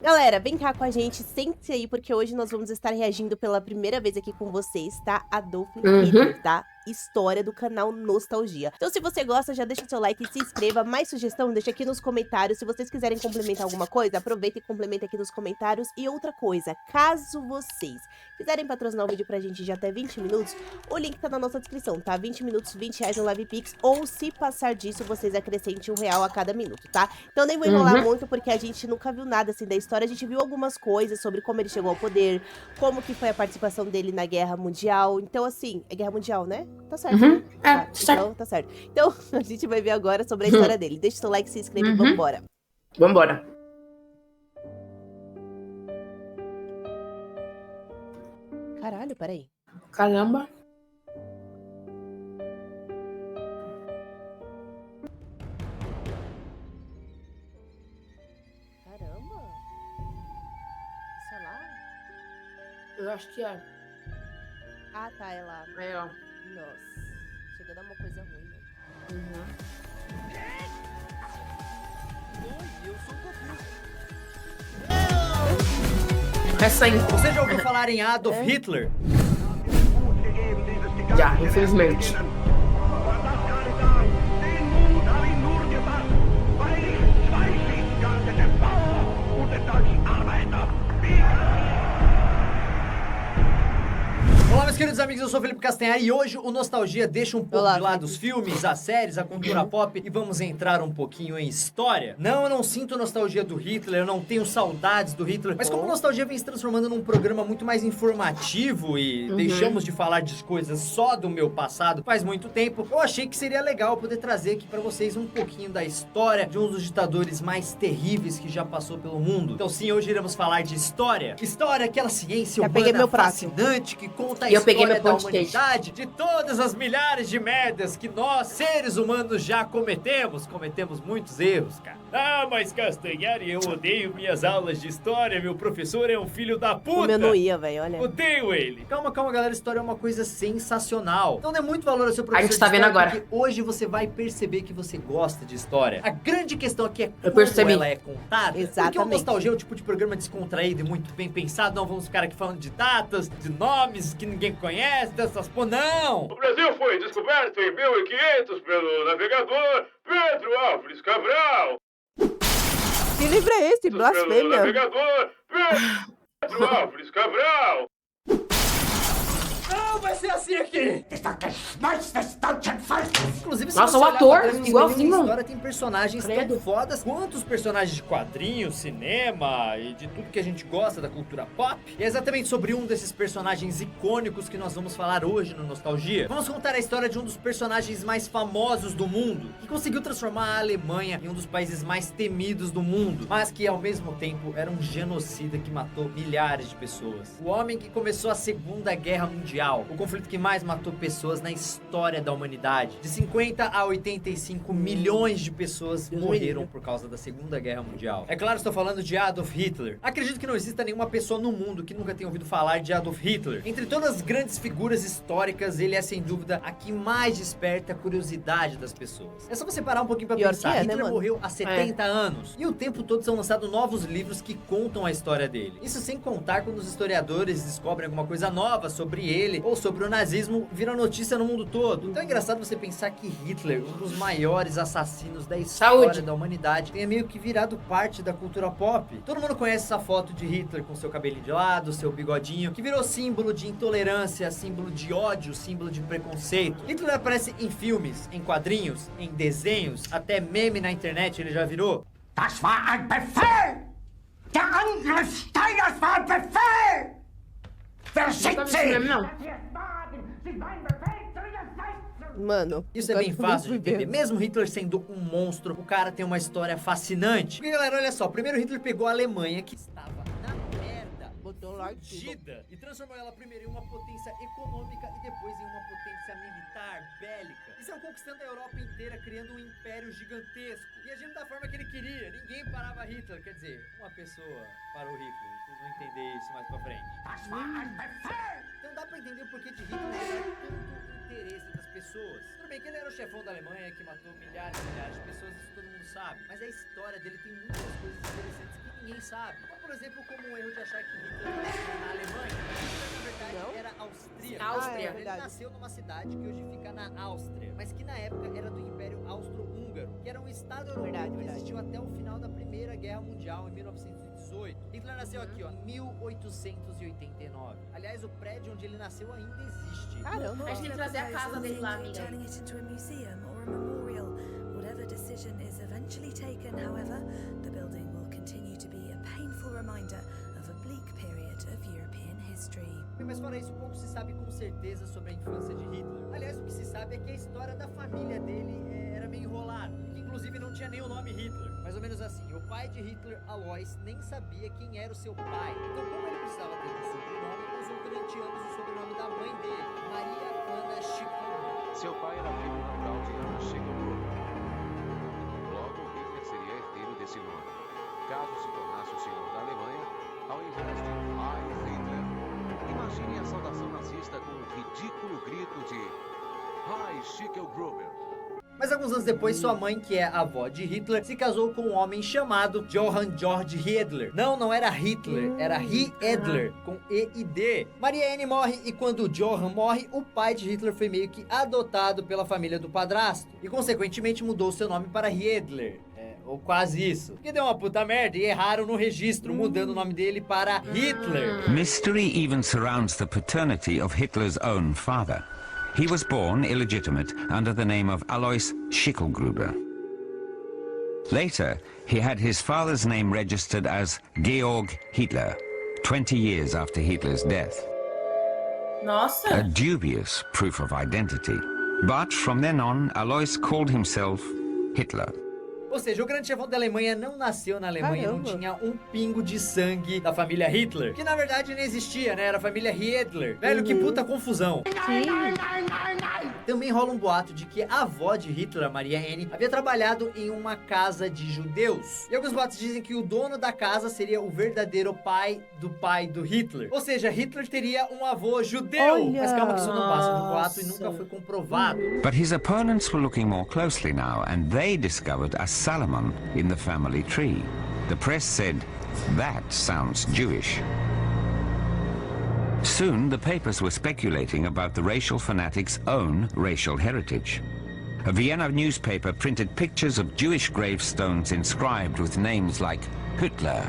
Galera, vem cá com a gente, sente aí, porque hoje nós vamos estar reagindo pela primeira vez aqui com vocês, tá? Adolf Hitler, tá? História do canal Nostalgia. Então, se você gosta, já deixa o seu like e se inscreva. Mais sugestão, deixa aqui nos comentários. Se vocês quiserem complementar alguma coisa, aproveita e complementa aqui nos comentários. E outra coisa, caso vocês quiserem patrocinar o vídeo pra gente de até 20 minutos, o link tá na nossa descrição, tá? 20 minutos, R$20 no Live Pix, ou se passar disso, vocês acrescentem R$1 a cada minuto, tá? Então nem vou enrolar muito, porque a gente nunca viu nada assim da história. A gente viu algumas coisas sobre como ele chegou ao poder, como que foi a participação dele na Guerra Mundial. Então, assim, é Guerra Mundial, né? Tá certo, né? Tá, então, tá certo. Então, a gente vai ver agora sobre a história dele. Deixa o seu like, se inscreve e vambora. Vambora. Caralho, peraí. Caramba. Caramba. Isso é lá? Eu acho que é. Ah, tá, é lá. É, ó. Nossa. Chega a dar uma coisa ruim, né? Oi, eu sou o Goku. Essa aí. Você já ouviu falar em Adolf Hitler? Já, infelizmente. Olá, meus queridos amigos, eu sou o Felipe Castanhari e hoje o Nostalgia deixa um pouco de lado os filmes, as séries, a cultura pop e vamos entrar um pouquinho em história. Não, eu não sinto nostalgia do Hitler, eu não tenho saudades do Hitler, mas como o Nostalgia vem se transformando num programa muito mais informativo e deixamos de falar de coisas só do meu passado faz muito tempo, eu achei que seria legal poder trazer aqui pra vocês um pouquinho da história de um dos ditadores mais terríveis que já passou pelo mundo. Então sim, hoje iremos falar de história. História, aquela ciência humana fascinante que conta a história da humanidade, de todas as milhares de merdas que nós, seres humanos, já cometemos. Cometemos muitos erros, cara. Ah, mas Castanhari, eu odeio minhas aulas de história, meu professor é um filho da puta. Como eu não ia, velho, olha. Odeio ele. Calma, calma, galera, história é uma coisa sensacional. Então dê muito valor ao seu professor. A gente tá vendo agora. Porque hoje você vai perceber que você gosta de história. A grande questão aqui é como ela é contada. Exatamente. Porque o Nostalgia é um tipo de programa descontraído e muito bem pensado. Não vamos ficar aqui falando de datas, de nomes que ninguém conhece, dessas... Pô, não! O Brasil foi descoberto em 1500 pelo navegador Pedro Álvares Cabral. Que livro é esse? Pelo Blasfêmia. navegador Pedro Álvares Cabral. Não, vai ser assim aqui! Inclusive, se nossa, você o olhar ator, pra trás, igualzinho. A história tem personagens Credo. tão fodas quanto os personagens de quadrinhos, cinema e de tudo que a gente gosta da cultura pop. E é exatamente sobre um desses personagens icônicos que nós vamos falar hoje no Nostalgia. Vamos contar a história de um dos personagens mais famosos do mundo, que conseguiu transformar a Alemanha em um dos países mais temidos do mundo, mas que ao mesmo tempo era um genocida que matou milhares de pessoas. O homem que começou a Segunda Guerra Mundial, o conflito que mais matou pessoas na história da humanidade. De 50 a 85 milhões de pessoas morreram por causa da Segunda Guerra Mundial. É claro, estou falando de Adolf Hitler. Acredito que não exista nenhuma pessoa no mundo que nunca tenha ouvido falar de Adolf Hitler. Entre todas as grandes figuras históricas, ele é sem dúvida a que mais desperta a curiosidade das pessoas. É só você parar um pouquinho pra pensar. Hitler morreu há 70 anos. E o tempo todo são lançados novos livros que contam a história dele. Isso sem contar quando os historiadores descobrem alguma coisa nova sobre ele ou sobre o nazismo, vira notícia no mundo todo. Então é engraçado você pensar que Hitler, um dos maiores assassinos da história da humanidade, tenha meio que virado parte da cultura pop. Todo mundo conhece essa foto de Hitler com seu cabelinho de lado, seu bigodinho, que virou símbolo de intolerância, símbolo de ódio, símbolo de preconceito. Hitler aparece em filmes, em quadrinhos, em desenhos, até meme na internet ele já virou. Das war ein Befehl! Der Angriff Steiners war ein Befehl! Mano, isso é bem fácil de entender. Mesmo Hitler sendo um monstro, o cara tem uma história fascinante. Porque, galera, olha só. Primeiro Hitler pegou a Alemanha, que estava na merda, fudida, e transformou ela primeiro em uma potência econômica e depois em uma potência militar, bélica. E saiu conquistando a Europa inteira, criando um império gigantesco. E agindo da forma que ele queria. Ninguém parava Hitler. Quer dizer, uma pessoa parou Hitler. Vocês vão entender isso mais pra frente. Então dá pra entender o porquê de Hitler ter tanto interesse das pessoas pessoas. Tudo bem que ele era o chefão da Alemanha, que matou milhares e milhares de pessoas, isso todo mundo sabe. Mas a história dele tem muitas coisas interessantes que ninguém sabe. Como, por exemplo, como o erro de achar que Hitler nasceu na Alemanha. Na verdade, Não? era austríaco. Áustria. é Ele verdade. nasceu numa cidade que hoje fica na Áustria, mas que na época era do Império Austro-Húngaro, que era um estado europeu Verdade, que verdade. existiu até o final da Primeira Guerra Mundial, em 1918. Hitler nasceu aqui, ó, em 1889. Aliás, o prédio onde ele nasceu ainda existe. Caramba. A gente tem que trazer a casa dele lá, amiga. Turning it into a museum or a memorial. Whatever decision is eventually taken, however, the building will continue to be a painful reminder of a bleak period of European history. Mas fora isso, pouco se sabe com certeza sobre a infância de Hitler. Aliás, o que se sabe é que a história da família dele era meio enrolada, que inclusive não tinha nem o nome Hitler. Mais ou menos assim, o pai de Hitler, Alois, nem sabia quem era o seu pai. Então, como ele precisava ter um sobrenome, usou durante anos o sobrenome da mãe dele, Maria Anna Schickel. Seu pai era filho natural de Anna Schickel. Logo, Hitler seria herdeiro desse nome. Caso se tornasse o senhor da Alemanha, ao invés de Heil Hitler, imagine a saudação nazista com um ridículo grito de Heil Schickel-Gruber. Mas alguns anos depois, sua mãe, que é a avó de Hitler, se casou com um homem chamado Johann Georg Hiedler. Não era Hitler, era Hiedler, com E e D. Maria Anne morre e quando Johann morre, o pai de Hitler foi meio que adotado pela família do padrasto. E consequentemente mudou seu nome para Hiedler. Ou quase isso. Porque deu uma puta merda e erraram no registro, mudando o nome dele para Hitler. Mystery even surrounds the paternity of Hitler's own father. He was born illegitimate under the name of Alois Schickelgruber. Later, he had his father's name registered as Georg Hitler, 20 years after Hitler's death. A Nossa. dubious proof of identity. But from then on, Alois called himself Hitler. Ou seja, o grande chefão da Alemanha não nasceu na Alemanha, Caramba. não tinha um pingo de sangue da família Hitler. Que na verdade não existia, né? Era a família Hiedler. Velho, que puta confusão. Também rola um boato de que a avó de Hitler, a Maria Anne, havia trabalhado em uma casa de judeus. E alguns boatos dizem que o dono da casa seria o verdadeiro pai do Hitler. Ou seja, Hitler teria um avô judeu. Olha! Mas calma que isso não passa no boato e Nossa. nunca foi comprovado. But his opponents were looking more closely now, and they discovered a Salomon in the family tree. The press said, "That sounds Jewish." Soon, the papers were speculating about the racial fanatic's own racial heritage. A Vienna newspaper printed pictures of Jewish gravestones inscribed with names like Hitler.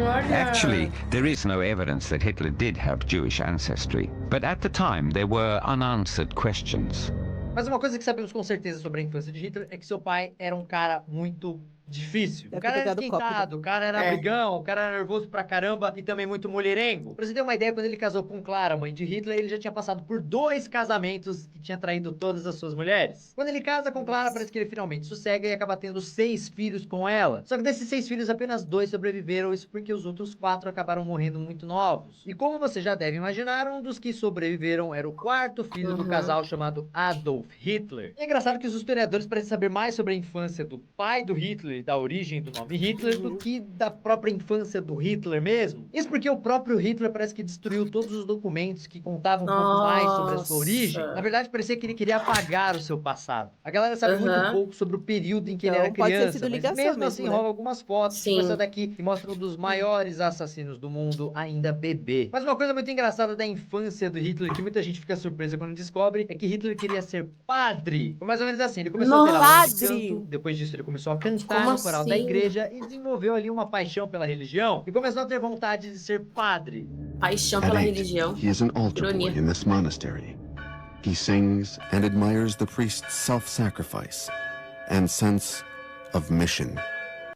Olha. Actually, there is no evidence that Hitler did have Jewish ancestry, but at the time there were unanswered questions. Mas uma coisa que sabemos com certeza sobre a infância de Hitler é que seu pai era um cara muito difícil. Deve O cara ter era pegado copo, esquentado, o cara era brigão, o cara era nervoso pra caramba e também muito mulherengo. Pra você ter uma ideia, quando ele casou com Clara, mãe de Hitler, ele já tinha passado por 2 casamentos e tinha traído todas as suas mulheres. Quando ele casa com Clara, parece que ele finalmente sossega e acaba tendo 6 filhos com ela. Só que desses 6 filhos, apenas 2 sobreviveram, isso porque os outros 4 acabaram morrendo muito novos. E como você já deve imaginar, um dos que sobreviveram era o 4º filho do casal chamado Adolf Hitler. E é engraçado que os historiadores parecem saber mais sobre a infância do pai do Hitler, da origem do nome Hitler, do que da própria infância do Hitler mesmo. Isso porque o próprio Hitler parece que destruiu todos os documentos que contavam um pouco mais sobre a sua origem. Na verdade, parecia que ele queria apagar o seu passado. A galera sabe muito pouco sobre o período em que ele Então, era pode ter criança, sido mas ligação mesmo mesmo, assim né? rola algumas fotos, Sim. tipo essa daqui, que mostra um dos maiores assassinos do mundo ainda bebê. Mas uma coisa muito engraçada da infância do Hitler, que muita gente fica surpresa quando descobre, é que Hitler queria ser padre. Foi mais ou menos assim, ele começou a ter aula de Padre! canto, depois disso ele começou a cantar Como no coral da assim? igreja e desenvolveu ali uma paixão pela religião e começou a ter vontade de ser padre. Paixão At pela 8, religião. he is an altar boy Ironia. in this monastery. He sings and admires the priest's self-sacrifice and sense of mission.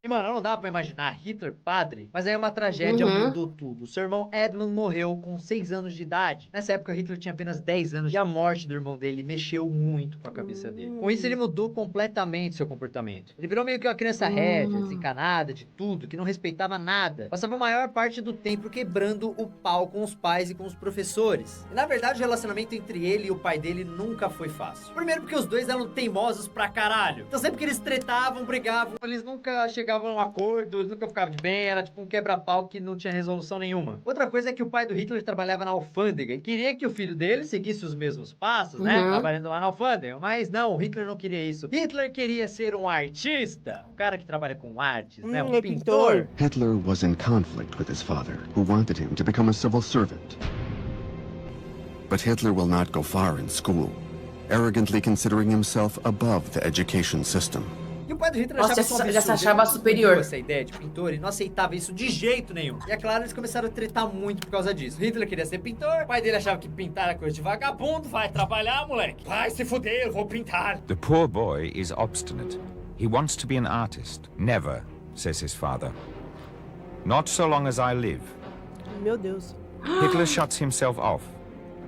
E, mano, não dá pra imaginar Hitler padre, mas aí uma tragédia mudou tudo. Seu irmão Edmund morreu com 6 anos de idade. Nessa época, Hitler tinha apenas 10 anos e a morte do irmão dele mexeu muito com a cabeça dele. Com isso, ele mudou completamente seu comportamento. Ele virou meio que uma criança rédea, desencanada de tudo, que não respeitava nada. Passava a maior parte do tempo quebrando o pau com os pais e com os professores. E, na verdade, o relacionamento entre ele e o pai dele nunca foi fácil. Primeiro porque os dois eram teimosos pra caralho. Então sempre que eles tretavam, brigavam, eles nunca chegavam chegavam a um acordo, eles nunca ficavam de bem, era tipo um quebra-pau que não tinha resolução nenhuma. Outra coisa é que o pai do Hitler trabalhava na alfândega e queria que o filho dele seguisse os mesmos passos, né? Trabalhando lá na alfândega. Mas não, o Hitler não queria isso. Hitler queria ser um artista, um cara que trabalha com artes, né? Um pintor. Hitler was in conflict with his father, who wanted him to become a civil servant. But Hitler will not go far in school, arrogantly considering himself above the education system. E o pai do Hitler Nossa, achava isso um absurdo. já se achava Ele não superior. entendeu essa ideia de pintor e não aceitava isso de jeito nenhum. E é claro, eles começaram a tretar muito por causa disso. Hitler queria ser pintor, o pai dele achava que pintar era coisa de vagabundo. Vai trabalhar, moleque. Vai se fuder, eu vou pintar. The poor boy is obstinate. He wants to be an artist. Never, says his father. Not so long as I live. Meu Deus. Hitler shuts himself off,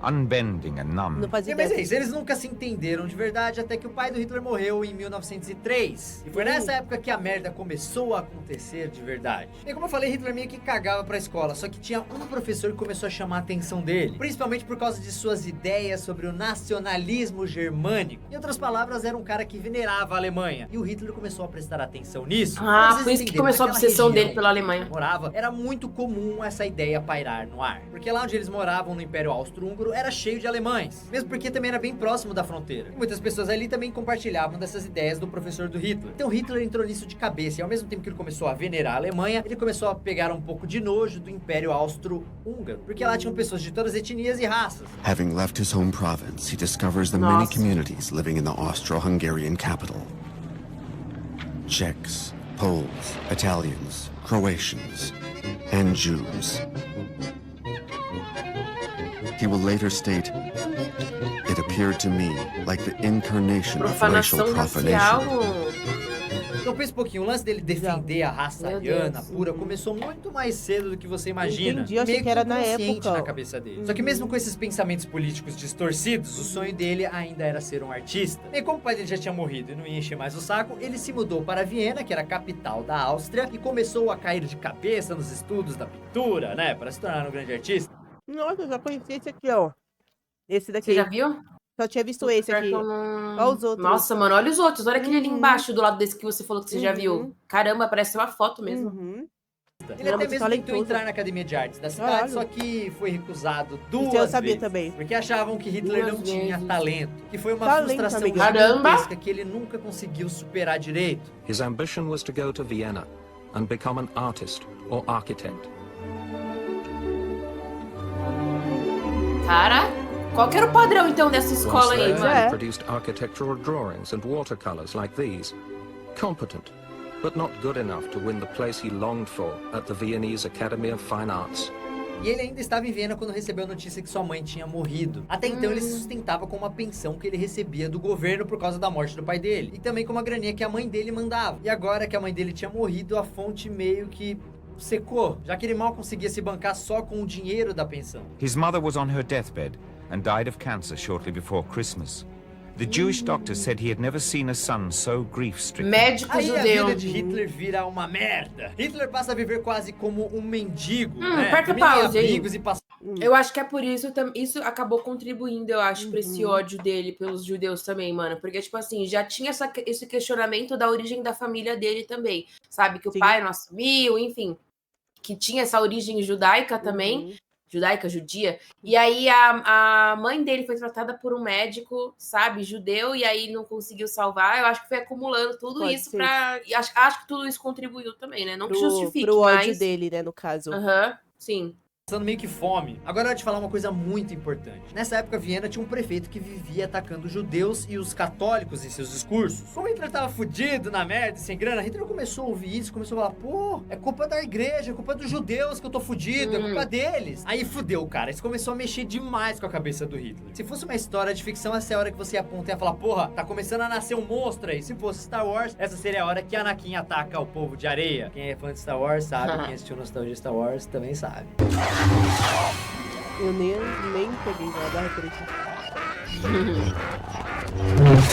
unbending and numb. Não fazia Mas é ideia. isso, eles nunca se entenderam de verdade até que o pai do Hitler morreu em 1903. E foi nessa época que a merda começou a acontecer de verdade. E como eu falei, Hitler meio que cagava pra escola, só que tinha um professor que começou a chamar a atenção dele, principalmente por causa de suas ideias sobre o nacionalismo germânico. Em outras palavras, era um cara que venerava a Alemanha. E o Hitler começou a prestar atenção nisso. Ah, Pra vocês por isso que entenderem, começou a naquela obsessão região dele pela Alemanha. que morava, era muito comum essa ideia pairar no ar. Porque lá onde eles moravam, no Império Austro-Húngaro, era cheio de alemães. Mesmo porque também era bem próximo da fronteira. E muitas pessoas ali também compartilhavam dessas ideias do professor do Hitler. Então Hitler entrou nisso de cabeça. E ao mesmo tempo que ele começou a venerar a Alemanha, ele começou a pegar um pouco de nojo do Império Austro-Húngaro. Porque lá tinham pessoas de todas as etnias e raças. Having left his home province, he discovers the many communities living in the Austro-Hungarian capital. Czechs, Poles, Italians, Croatians, and Jews. He will later state, "It appeared to me like the incarnation of racial Profanação racial. profanation." Então pensa um pouquinho, o lance dele defender a raça Meu ariana Deus. pura começou muito mais cedo do que você imagina. Entendi, eu achei Meio que era na inconsciente época. na cabeça dele. Só que mesmo com esses pensamentos políticos distorcidos, o sonho dele ainda era ser um artista. E como o pai dele já tinha morrido e não ia encher mais o saco, ele se mudou para Viena, que era a capital da Áustria, e começou a cair de cabeça nos estudos da pintura, né, para se tornar um grande artista. Nossa, eu já conheci esse aqui, ó. Esse daqui. Você já viu? Só tinha visto esse aqui. Olha os outros. Nossa, mano, olha os outros. Olha aquele ali embaixo, do lado desse que você falou que você já viu. Caramba, parece uma foto mesmo. Ele até mesmo tentou entrar na Academia de Artes da cidade, Caralho. só que foi recusado duas Isso eu sabia vezes, também. porque achavam que Hitler Duas não tinha vezes. talento, que foi uma Talento, frustração amigo. gigantesca que ele nunca conseguiu superar direito. His ambition was to go to Vienna and become an artist or architect. Cara, qual que era o padrão então dessa escola Once aí, there, mano? he produced architectural drawings and watercolors like these. Competent, but not good enough to win the place he longed for at the Viennese Academy of Fine Arts. E ele ainda estava em Viena quando recebeu a notícia que sua mãe tinha morrido. Até então ele se sustentava com uma pensão que ele recebia do governo por causa da morte do pai dele. E também com uma graninha que a mãe dele mandava. E agora que a mãe dele tinha morrido, a fonte meio que secou, já que ele mal conseguia se bancar só com o dinheiro da pensão. His mother was on her deathbed and died of cancer shortly before Christmas. The Jewish doctor said he had never seen a son so grief-stricken. Médico Aí a judeu. vida de Hitler vira uma merda. Hitler passa a viver quase como um mendigo, né? aperta Comia pause aí. amigos e passa... Eu acho que é por isso, isso acabou contribuindo, eu acho, pra esse ódio dele pelos judeus também, mano. Porque, tipo assim, já tinha esse questionamento da origem da família dele também. Sabe? Que o pai não assumiu, enfim. Que tinha essa origem judaica também. Judaica, judia. E aí a mãe dele foi tratada por um médico, sabe, judeu, e aí não conseguiu salvar. Eu acho que foi acumulando tudo Pode isso ser. pra... E acho que tudo isso contribuiu também, né? Não que justifique, Pro ódio mas... dele, né, no caso. Aham, sim. passando meio que fome. Agora eu vou te falar uma coisa muito importante. Nessa época, Viena tinha um prefeito que vivia atacando os judeus e os católicos em seus discursos. Como Hitler tava fudido na merda, sem grana, Hitler começou a ouvir isso, começou a falar, pô, é culpa da igreja, é culpa dos judeus que eu tô fudido, é culpa deles. Aí fudeu, cara. Isso começou a mexer demais com a cabeça do Hitler. Se fosse uma história de ficção, essa é a hora que você aponta e ia falar, porra, tá começando a nascer um monstro aí. Se fosse Star Wars, essa seria a hora que Anakin ataca o povo de areia. Quem é fã de Star Wars sabe, quem assistiu Nostalgia Star Wars também sabe. Eu nem peguei nada da referência.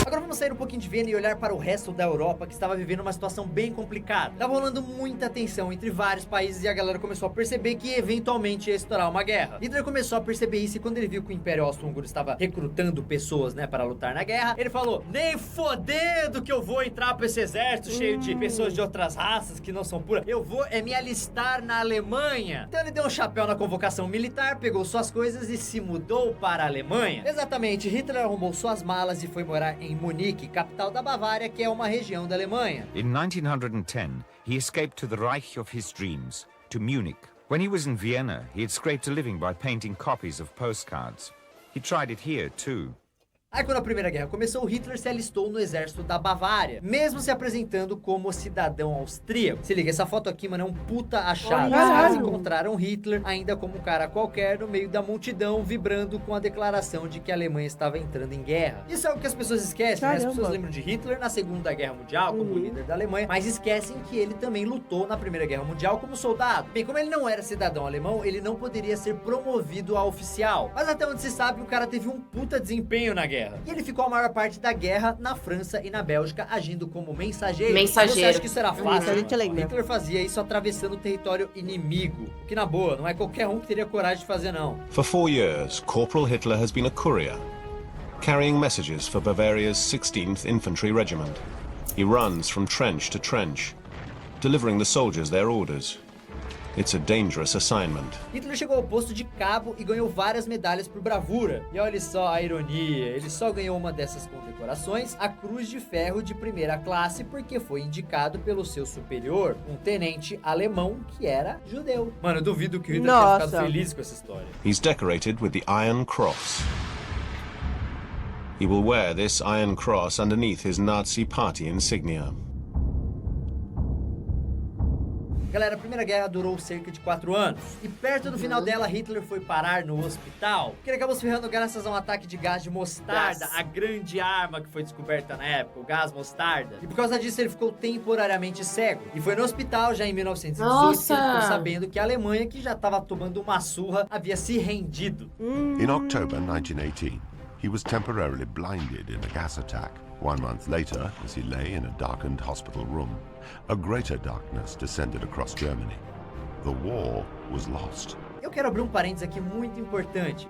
Agora vamos sair um pouquinho de Viena e olhar para o resto da Europa, que estava vivendo uma situação bem complicada. Tava rolando muita tensão entre vários países e a galera começou a perceber que eventualmente ia estourar uma guerra. Hitler começou a perceber isso e quando ele viu que o Império Austro-Húngaro estava recrutando pessoas, né, para lutar na guerra, ele falou: nem fodendo que eu vou entrar para esse exército cheio de pessoas de outras raças que não são puras. Eu vou me alistar na Alemanha. Então ele deu um chapéu na convocação militar, pegou suas coisas e se mudou para a Alemanha. Exatamente, Hitler arrumou suas malas e foi morar em Munique, capital da Bavária, que é uma região da Alemanha. In 1910, he escaped to the Reich of his dreams, to Munich. When he was in Vienna, he had scraped a living by painting copies of postcards. He tried it here, too. Aí quando a Primeira Guerra começou, Hitler se alistou no exército da Bavária, mesmo se apresentando como cidadão austríaco. Se liga, essa foto aqui, mano, é um puta achado. Os caras encontraram Hitler ainda como um cara qualquer no meio da multidão, vibrando com a declaração de que a Alemanha estava entrando em guerra. Isso é o que as pessoas esquecem, né? As pessoas lembram de Hitler na Segunda Guerra Mundial como líder da Alemanha, mas esquecem que ele também lutou na Primeira Guerra Mundial como soldado. Bem, como ele não era cidadão alemão, ele não poderia ser promovido a oficial. Mas até onde se sabe, o cara teve um puta desempenho na guerra. E ele ficou a maior parte da guerra na França e na Bélgica, agindo como mensageiro. Você acha que isso era fácil? Hitler fazia isso atravessando o território inimigo. Que na boa, não é qualquer um que teria coragem de fazer, não. For 4 years, Corporal Hitler has been a courier, carrying messages for Bavaria's 16th Infantry Regiment. He runs from trench to trench, delivering the soldiers their orders. It's a dangerous assignment. Hitler chegou ao posto de cabo e ganhou várias medalhas por bravura. E olha só a ironia, ele só ganhou uma dessas condecorações, a Cruz de Ferro de primeira classe, porque foi indicado pelo seu superior, um tenente alemão que era judeu. Mano, eu duvido que o Hitler tenha ficado feliz com essa história. He's decorated with the Iron Cross. He will wear this Iron Cross underneath his Nazi party insignia. Galera, a Primeira Guerra durou cerca de 4 anos. E perto do final dela, Hitler foi parar no hospital, porque ele acabou se ferrando graças a um ataque de gás de mostarda, a grande arma que foi descoberta na época, o gás mostarda. E por causa disso, ele ficou temporariamente cego. E foi no hospital, já em 1918, que ele ficou sabendo que a Alemanha, que já estava tomando uma surra, havia se rendido. In October 1918, he was temporarily blinded in a gas attack. 1 month later, as he lay in a darkened hospital room, a greater darkness descended across Germany. The war was lost. Eu quero abrir um parênteses aqui muito importante.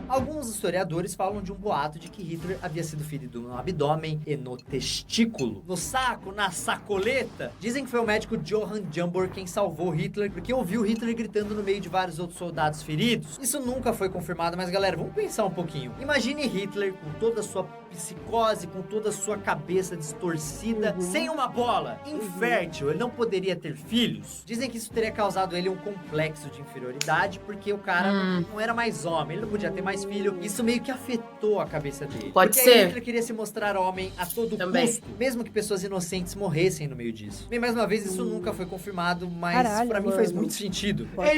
Alguns historiadores falam de um boato de que Hitler havia sido ferido no abdômen e no testículo, no saco, na sacoleta. Dizem que foi o médico Johann Jambor quem salvou Hitler, porque ouviu Hitler gritando no meio de vários outros soldados feridos. Isso nunca foi confirmado, mas galera, vamos pensar um pouquinho. Imagine Hitler com toda a sua psicose, com toda a sua cabeça distorcida, sem uma bola, infértil, ele não poderia ter filhos. Dizem que isso teria causado ele um complexo de inferioridade, porque o cara não era mais homem, ele não podia ter mais filho. Isso meio que afetou a cabeça dele. Pode porque ser. Hitler queria se mostrar homem a todo custo, mesmo que pessoas inocentes morressem no meio disso. Bem, mais uma vez, isso nunca foi confirmado, mas pra mim faz muito sentido. É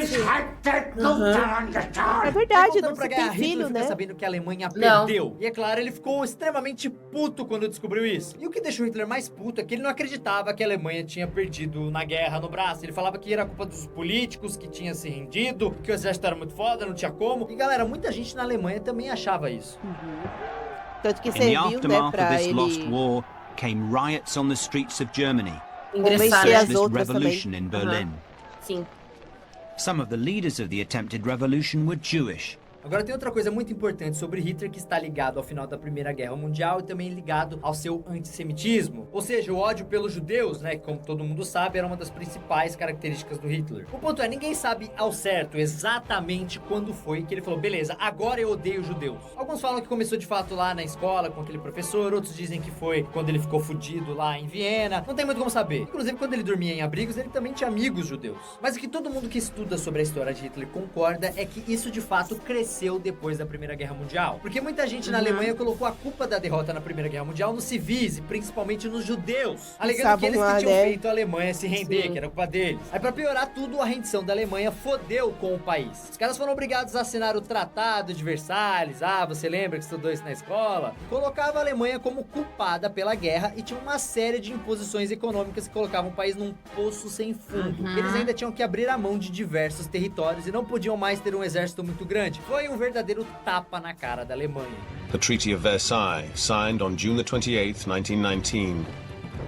verdade, não se tem filho, né? Sabendo que a Alemanha perdeu. E é claro, ele ficou extremamente puto quando descobriu isso. E o que deixou Hitler mais puto é que ele não acreditava que a Alemanha tinha perdido na guerra no braço. Ele falava que era culpa dos políticos, que tinha se rendido, que o exército era muito foda, não tinha como. E galera, muita gente na Alemanha também achava isso. Tanto que serviu, né, pra ele lost war came riots on the streets of Germany. convencer as outras revolution também. in Berlin. Sim. Some of the leaders of the attempted revolution were Jewish. Agora tem outra coisa muito importante sobre Hitler que está ligado ao final da Primeira Guerra Mundial e também ligado ao seu antissemitismo. Ou seja, o ódio pelos judeus, né, que como todo mundo sabe, era uma das principais características do Hitler. O ponto é, ninguém sabe ao certo exatamente quando foi que ele falou, beleza, agora eu odeio judeus. Alguns falam que começou de fato lá na escola com aquele professor, outros dizem que foi quando ele ficou fudido lá em Viena. Não tem muito como saber. Inclusive, quando ele dormia em abrigos, ele também tinha amigos judeus. Mas o que todo mundo que estuda sobre a história de Hitler concorda é que isso de fato cresceu depois da Primeira Guerra Mundial. Porque muita gente na Alemanha colocou a culpa da derrota na Primeira Guerra Mundial nos civis e principalmente nos judeus, alegando que eles que tinham feito a Alemanha se render, que era culpa deles. Aí pra piorar tudo, a rendição da Alemanha fodeu com o país. Os caras foram obrigados a assinar o Tratado de Versalhes, você lembra que estudou isso na escola? Colocava a Alemanha como culpada pela guerra e tinha uma série de imposições econômicas que colocavam o país num poço sem fundo. Eles ainda tinham que abrir a mão de diversos territórios e não podiam mais ter um exército muito grande. Foi Foi um verdadeiro tapa na cara da Alemanha. The Treaty of Versailles, signed on June 28, 1919,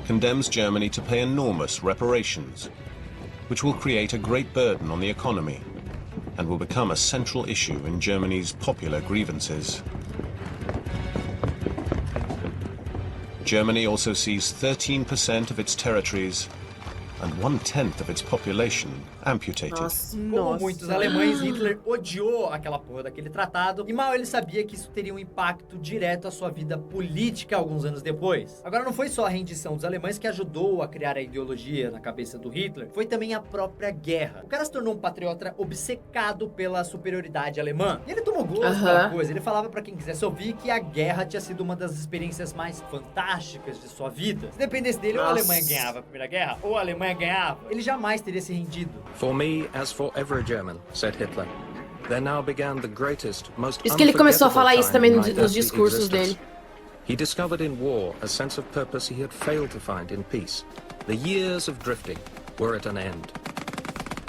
condemns Germany to pay enormous reparations, which will create a great burden on the economy and will become a central issue in Germany's popular grievances. Germany also sees 13% of its territories and 1/10 of its population amputated. Como muitos alemães, Hitler odiou aquela porra daquele tratado e mal ele sabia que isso teria um impacto direto à sua vida política alguns anos depois. Agora, não foi só a rendição dos alemães que ajudou a criar a ideologia na cabeça do Hitler, foi também a própria guerra. O cara se tornou um patriota obcecado pela superioridade alemã. E ele tomou gosto da coisa. Ele falava pra quem quisesse ouvir que a guerra tinha sido uma das experiências mais fantásticas de sua vida. Se dependesse dele, ou a Alemanha ganhava a Primeira Guerra, ou a Alemanha ganhava. Ele jamais teria se rendido. For me, as for every German, said Hitler, there now began the greatest, most Isso que ele começou a falar isso também unforgettable nos time in my discursos existence. dele. He discovered in war a sense of purpose he had failed to find in peace. The years of drifting were at an end.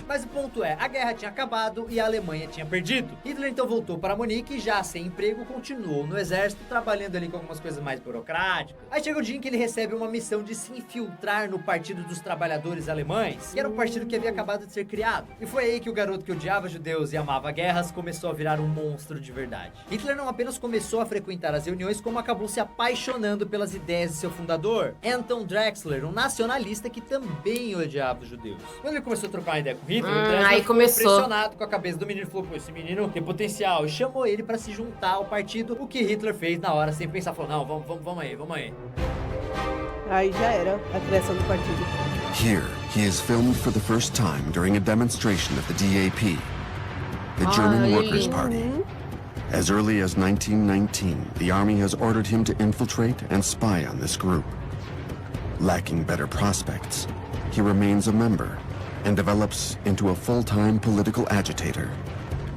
Mas o ponto é, a guerra tinha acabado e a Alemanha tinha perdido. Hitler então voltou para Munique e já sem emprego continuou no exército, trabalhando ali com algumas coisas mais burocráticas. Aí chega o dia em que ele recebe uma missão de se infiltrar no Partido dos Trabalhadores Alemães, que era um partido que havia acabado de ser criado. E foi aí que o garoto que odiava judeus e amava guerras começou a virar um monstro de verdade. Hitler não apenas começou a frequentar as reuniões, como acabou se apaixonando pelas ideias de seu fundador, Anton Drexler, um nacionalista que também odiava os judeus. Quando ele começou a trocar uma ideia com Hitler, aí começou. Impressionado com a cabeça do menino, falou, pô, esse menino tem potencial, e chamou ele pra se juntar ao partido, o que Hitler fez na hora, sem pensar, falou, não, vamos aí. Aí já era a criação do partido. Here, he is filmed for the first time during a demonstration of the DAP, the German Workers' Party. As early as 1919, the army has ordered him to infiltrate and spy on this group. Lacking better prospects, he remains a member and develops into a full-time political agitator.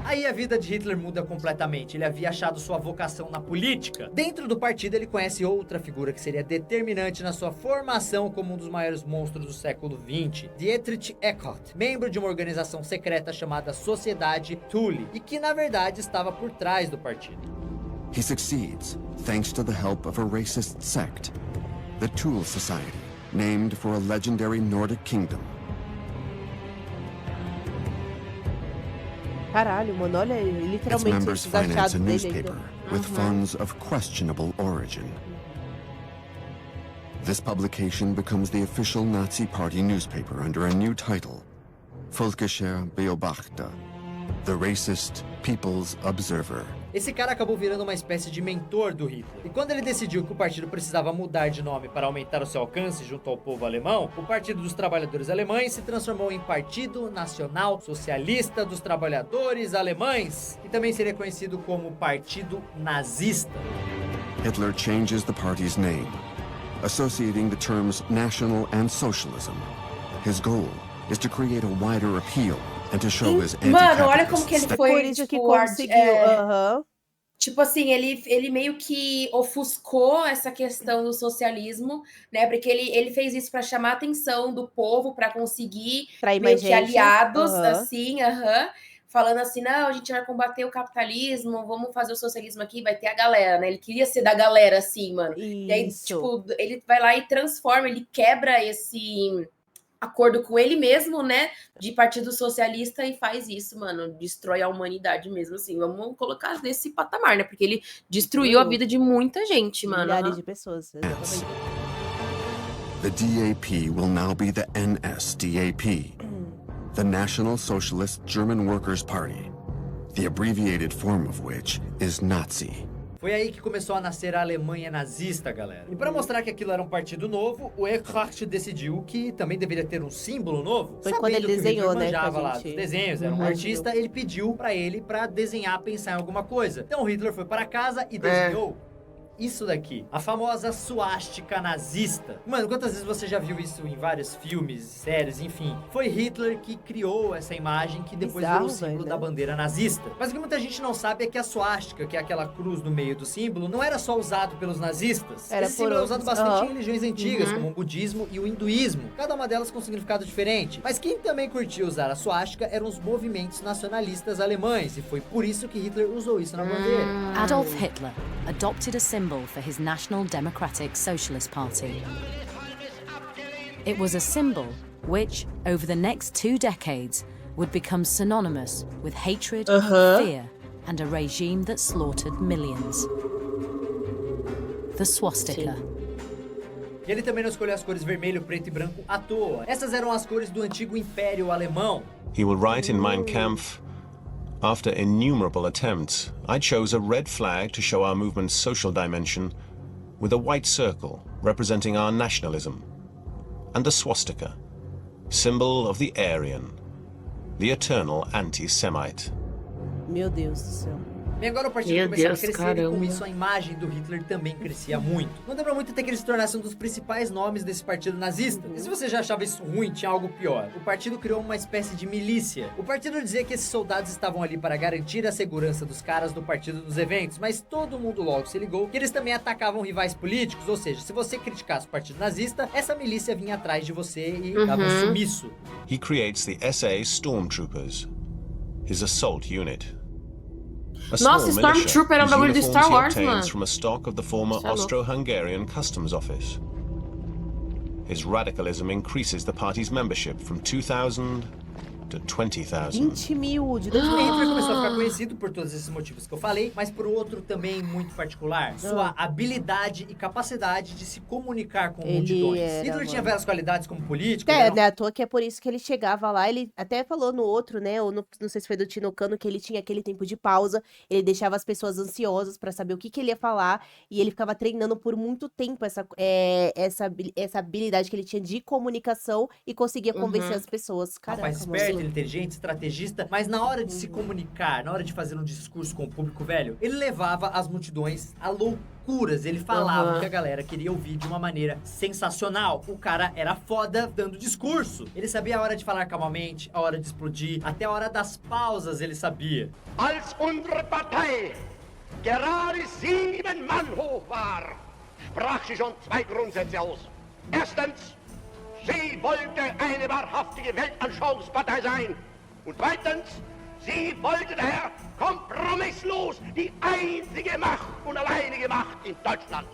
Aí a vida de Hitler muda completamente. Ele havia achado sua vocação na política. Dentro do partido, ele conhece outra figura que seria determinante na sua formação como um dos maiores monstros do século XX, Dietrich Eckart, membro de uma organização secreta chamada Sociedade Thule, e que na verdade estava por trás do partido. He succeeds thanks to the help of a racist sect, the Thule Society, named for a legendary Nordic kingdom. Caralho, mano, olha Its literalmente members esses finance achados a dele newspaper with funds of questionable origin. This publication becomes the official Nazi Party newspaper under a new title, Völkischer Beobachter, the Racist People's Observer. Esse cara acabou virando uma espécie de mentor do Hitler. E quando ele decidiu que o partido precisava mudar de nome para aumentar o seu alcance junto ao povo alemão, o Partido dos Trabalhadores Alemães se transformou em Partido Nacional Socialista dos Trabalhadores Alemães, que também seria conhecido como Partido Nazista. Hitler changes the party's name, associating the terms national and socialism. His goal is to create a wider appeal and to show his Mano, olha como que ele foi, Por isso que tipo, conseguiu. Tipo assim, ele meio que ofuscou essa questão do socialismo, né? Porque ele fez isso para chamar a atenção do povo, para conseguir meio que aliados, assim, falando assim, não, a gente vai combater o capitalismo, vamos fazer o socialismo aqui, vai ter a galera, né? Ele queria ser da galera, assim, mano. Isso. E aí, tipo, ele vai lá e transforma, ele quebra esse acordo com ele mesmo, né, de Partido Socialista e faz isso, mano, destrói a humanidade mesmo, assim, vamos colocar nesse patamar, né, porque ele destruiu a vida de muita gente, mano. Milhares de pessoas, exatamente. The DAP will now be the NSDAP, the National Socialist German Workers' Party, the abbreviated form of which is Nazi. Foi aí que começou a nascer a Alemanha nazista, galera. E para mostrar que aquilo era um partido novo, o Eckart decidiu que também deveria ter um símbolo novo. Foi quando ele desenhou, né? Manjava lá dos desenhos, era um artista, ele pediu para ele para desenhar, pensar em alguma coisa. Então Hitler foi para casa e desenhou isso daqui, a famosa suástica nazista. Mano, quantas vezes você já viu isso em vários filmes, séries, enfim. Foi Hitler que criou essa imagem que depois virou o símbolo da bandeira nazista. Mas o que muita gente não sabe é que a suástica, que é aquela cruz no meio do símbolo, não era só usado pelos nazistas. Esse símbolo é usado bastante em religiões antigas, como o budismo e o hinduísmo, cada uma delas com um significado diferente. Mas quem também curtia usar a suástica eram os movimentos nacionalistas alemães, e foi por isso que Hitler usou isso na bandeira. Adolf Hitler adopted a symbol for his National Democratic Socialist Party. It was a symbol which, over the next 2 decades, would become synonymous with hatred, fear, and a regime that slaughtered millions. The swastika. E ele também não escolheu as cores vermelho, preto e branco à toa. Essas eram as cores do antigo Império Alemão. He will write in Mein Kampf, after innumerable attempts, I chose a red flag to show our movement's social dimension, with a white circle representing our nationalism, and a swastika, symbol of the Aryan, the eternal anti-Semite. Meu Deus do céu. E agora o partido começou a crescer e com isso a imagem do Hitler também crescia muito. Não demorou muito até que ele se tornasse um dos principais nomes desse partido nazista. E se você já achava isso ruim, tinha algo pior. O partido criou uma espécie de milícia. O partido dizia que esses soldados estavam ali para garantir a segurança dos caras do partido nos eventos, mas todo mundo logo se ligou que eles também atacavam rivais políticos, ou seja, se você criticasse o partido nazista, essa milícia vinha atrás de você e dava um sumiço. He creates the SA Stormtroopers, his assault unit. Nossa, Stormtrooper é um bagulho do Star Wars, mano. From a stock of the former Austro-Hungarian Customs Office. His radicalism increases the party's membership from 2,000 to 20,000. 20 mil de Hitler começou a ficar conhecido por todos esses motivos que eu falei, mas por outro também muito particular, sua habilidade e capacidade de se comunicar com multidões. Hitler tinha várias qualidades como político. Né, à toa que é por isso que ele chegava lá, ele até falou no outro, né, ou não sei se foi do Tino Cano, que ele tinha aquele tempo de pausa, ele deixava as pessoas ansiosas pra saber o que ele ia falar, e ele ficava treinando por muito tempo essa habilidade que ele tinha de comunicação e conseguia convencer as pessoas. Caraca, esperto, inteligente, estrategista, mas na hora de se comunicar, na hora de fazer um discurso com o público, velho, ele levava as multidões a loucuras. Ele falava o que a galera queria ouvir de uma maneira sensacional. O cara era foda dando discurso. Ele sabia a hora de falar calmamente, a hora de explodir, até a hora das pausas ele sabia. Als unsere Partei gerade 7 Mann hoch war, sprach sie schon 2 Grundsätze aus. Erstens, sie wollte eine wahrhaftige Weltanschauungspartei sein. Und zweitens, sie wollte daher kompromisslos die einzige Macht und alleinige Macht in Deutschland.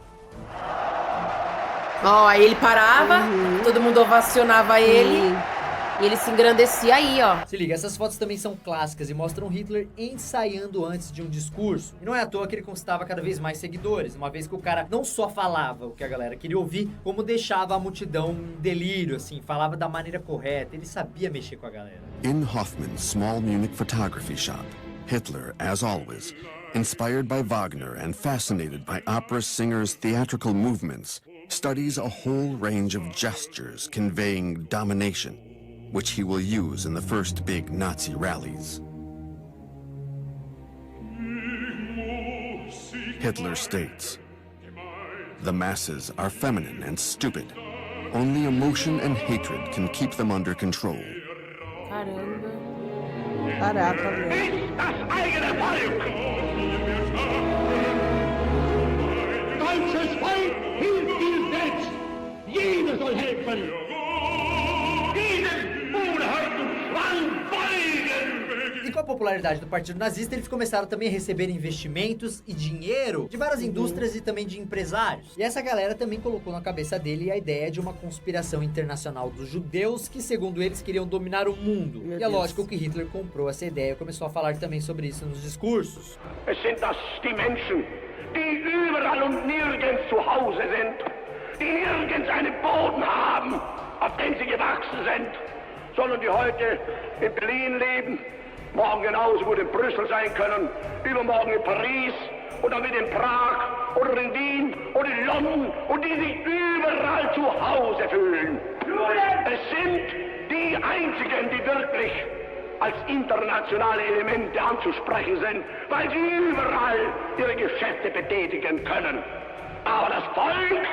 Ó, aí ele parava, todo mundo ovacionava ele. E ele se engrandecia aí, ó. Se liga, essas fotos também são clássicas e mostram Hitler ensaiando antes de um discurso. E não é à toa que ele conquistava cada vez mais seguidores, uma vez que o cara não só falava o que a galera queria ouvir, como deixava a multidão em delírio, assim, falava da maneira correta, ele sabia mexer com a galera. In Hoffman's small Munich photography shop, Hitler, as always, inspired by Wagner and fascinated by opera singers' theatrical movements, studies a whole range of gestures conveying domination, which he will use in the first big Nazi rallies. Hitler states, "The masses are feminine and stupid. Only emotion and hatred can keep them under control." Caramba. Caraca, meu. Das eigene Volk! Deutsches Volk hilft ihm selbst! Jeder soll helfen! E com a popularidade do partido nazista, eles começaram também a receber investimentos e dinheiro de várias indústrias e também de empresários. E essa galera também colocou na cabeça dele a ideia de uma conspiração internacional dos judeus que, segundo eles, queriam dominar o mundo. E é lógico que Hitler comprou essa ideia e começou a falar também sobre isso nos discursos. Es sind das die Menschen, die überall und nirgends zu Hause sind, die nirgends einen Boden haben, auf dem sie gewachsen sind, sondern die heute in Berlin leben, morgen genauso gut in Brüssel sein können, übermorgen in Paris oder mit in Prag oder in Wien oder in London und die sich überall zu Hause fühlen. Es sind die einzigen, die wirklich als internationale Elemente anzusprechen sind, weil sie überall ihre Geschäfte betätigen können. Aber das Volk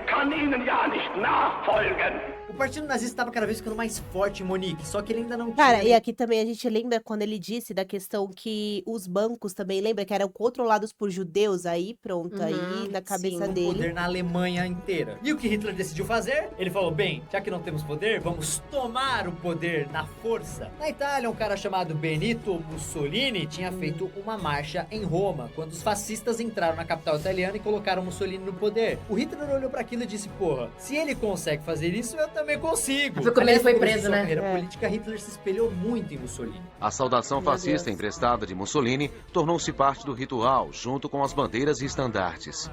kann ihnen ja nicht nachfolgen. O partido nazista estava cada vez ficando mais forte em Munique, só que ele ainda não tinha... Cara, e aqui também a gente lembra quando ele disse da questão que os bancos também, lembra que eram controlados por judeus, aí pronto, aí na cabeça dele. Poder na Alemanha inteira. E o que Hitler decidiu fazer? Ele falou, bem, já que não temos poder, vamos tomar o poder na força. Na Itália, um cara chamado Benito Mussolini tinha feito uma marcha em Roma, quando os fascistas entraram na capital italiana e colocaram Mussolini no poder. O Hitler olhou para aquilo e disse, porra, se ele consegue fazer isso, eu também consigo. Foi como ele foi preso, né? Na carreira política, Hitler se espelhou muito em Mussolini. A saudação fascista emprestada de Mussolini tornou-se parte do ritual, junto com as bandeiras e estandartes.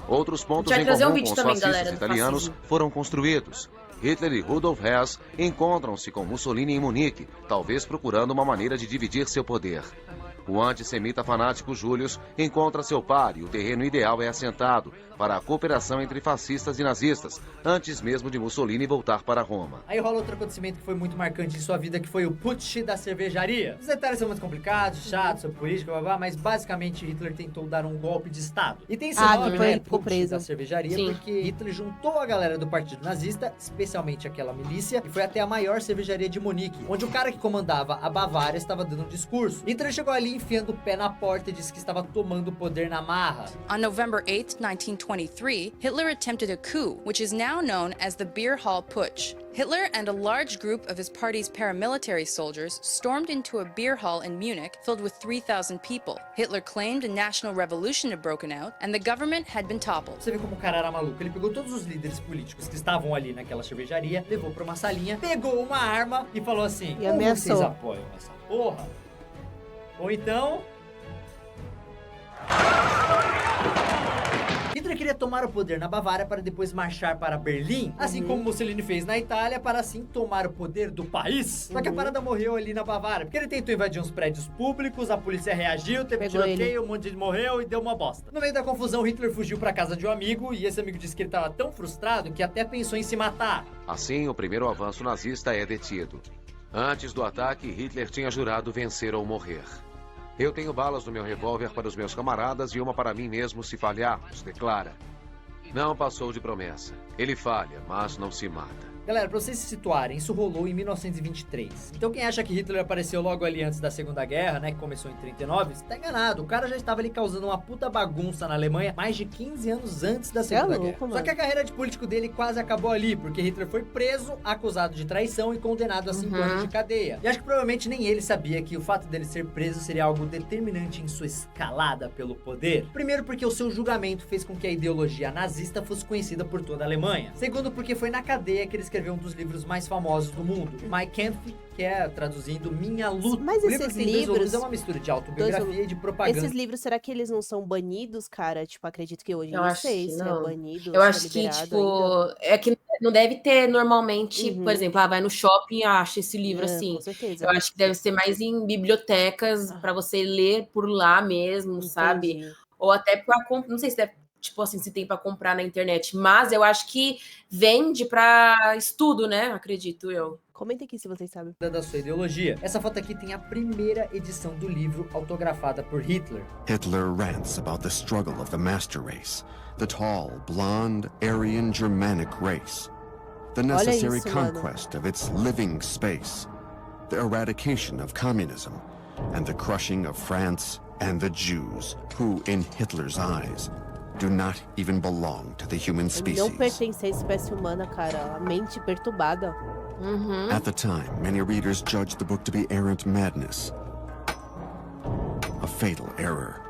Outros pontos em comum com os fascistas italianos foram construídos. Hitler e Rudolf Hess encontram-se com Mussolini em Munique, talvez procurando uma maneira de dividir seu poder. O antissemita fanático Julius encontra seu par e o terreno ideal é assentado para a cooperação entre fascistas e nazistas, antes mesmo de Mussolini voltar para Roma. Aí rola outro acontecimento que foi muito marcante em sua vida, que foi o putsch da cervejaria. Os detalhes são muito complicados, chatos, sobre política, mas basicamente Hitler tentou dar um golpe de Estado. E tem esse nome, né, putsch da cervejaria, porque Hitler juntou a galera do partido nazista, especialmente aquela milícia, e foi até a maior cervejaria de Munique, onde o cara que comandava a Bavária estava dando um discurso. Hitler chegou ali enfiando o pé na porta e disse que estava tomando o poder na marra. On November 8, 1923, Hitler attempted a coup, which is now known as the Beer Hall Putsch. Hitler and a large group of his party's paramilitary soldiers stormed into a beer hall in Munich filled with 3,000 people. Hitler claimed a national revolution had broken out and the government had been toppled. Você vê como o cara era maluco. Ele pegou todos os líderes políticos que estavam ali naquela cervejaria, levou pra uma salinha, pegou uma arma e falou assim: e ameaçou. Vocês apoiam essa porra? Ou então... Hitler queria tomar o poder na Bavária para depois marchar para Berlim, assim como Mussolini fez na Itália, para assim tomar o poder do país. Só que a parada morreu ali na Bavária, porque ele tentou invadir uns prédios públicos, a polícia reagiu, teve tiroteio, um monte de gente morreu e deu uma bosta. No meio da confusão, Hitler fugiu para casa de um amigo, e esse amigo disse que ele estava tão frustrado que até pensou em se matar. Assim, o primeiro avanço nazista é detido. Antes do ataque, Hitler tinha jurado vencer ou morrer. Eu tenho balas no meu revólver para os meus camaradas e uma para mim mesmo se falharmos, declara. Não passou de promessa. Ele falha, mas não se mata. Galera, pra vocês se situarem, isso rolou em 1923. Então quem acha que Hitler apareceu logo ali antes da Segunda Guerra, né, que começou em 39, você tá enganado. O cara já estava ali causando uma puta bagunça na Alemanha mais de 15 anos antes da Segunda Guerra. Mano. Só que a carreira de político dele quase acabou ali, porque Hitler foi preso, acusado de traição e condenado a 5 anos de cadeia. E acho que provavelmente nem ele sabia que o fato dele ser preso seria algo determinante em sua escalada pelo poder. Primeiro, porque o seu julgamento fez com que a ideologia nazista fosse conhecida por toda a Alemanha. Segundo, porque foi na cadeia que ele escreveu um dos livros mais famosos do mundo, Mein Kampf, que é, traduzindo, Minha Luta. Mas esses livros é uma mistura de autobiografia e de propaganda. Esses livros, será que eles não são banidos, cara? Tipo, acredito que hoje, não sei se é banido. Eu acho que, tipo, ainda. É que não deve ter normalmente, por exemplo, vai no shopping e acha esse livro assim. Com certeza. Eu acho que deve ser mais em bibliotecas, pra você ler por lá mesmo, sabe? Ou até pra, não sei se deve, tipo assim, se tem pra comprar na internet, mas eu acho que vende pra estudo, né? Acredito eu. Comenta aqui se vocês sabem. Da sua ideologia. Essa foto aqui tem a primeira edição do livro autografada por Hitler. Hitler rants about the struggle of the master race, the tall, blonde, Aryan Germanic race, the necessary conquest of its living space, the eradication of communism, and the crushing of France and the Jews, who, in Hitler's eyes, do not even belong to the human species. Não pertence à espécie humana, cara. A mente perturbada. At the time, many readers judged the book to be errant madness, a fatal error.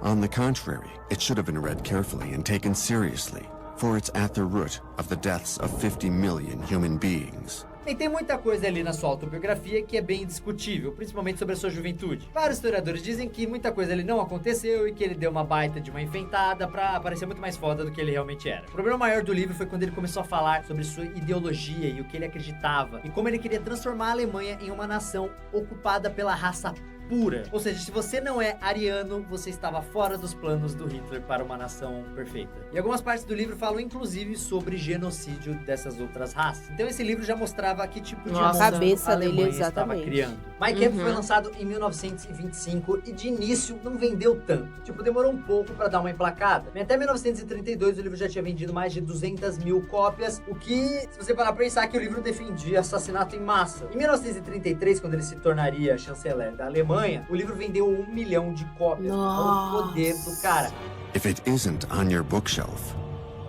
On the contrary, it should have been read carefully and taken seriously, for it's at the root of the deaths of 50 million human beings. E tem muita coisa ali na sua autobiografia que é bem discutível, principalmente sobre a sua juventude. Vários historiadores dizem que muita coisa ali não aconteceu e que ele deu uma baita de uma enfeitada pra parecer muito mais foda do que ele realmente era. O problema maior do livro foi quando ele começou a falar sobre sua ideologia e o que ele acreditava, e como ele queria transformar a Alemanha em uma nação ocupada pela raça pura. Ou seja, se você não é ariano, você estava fora dos planos do Hitler para uma nação perfeita. E algumas partes do livro falam inclusive sobre genocídio dessas outras raças. Então esse livro já mostrava que tipo de cabeça a Alemanha dele, estava criando. Mein Kampf foi lançado em 1925 e de início não vendeu tanto. Tipo, demorou um pouco pra dar uma emplacada. Até 1932 o livro já tinha vendido mais de 200 mil cópias, o que, se você parar pra pensar, que o livro defendia assassinato em massa. Em 1933, quando ele se tornaria chanceler da Alemanha, o livro vendeu 1 milhão de cópias. Olha o poder do cara. If it isn't on your bookshelf,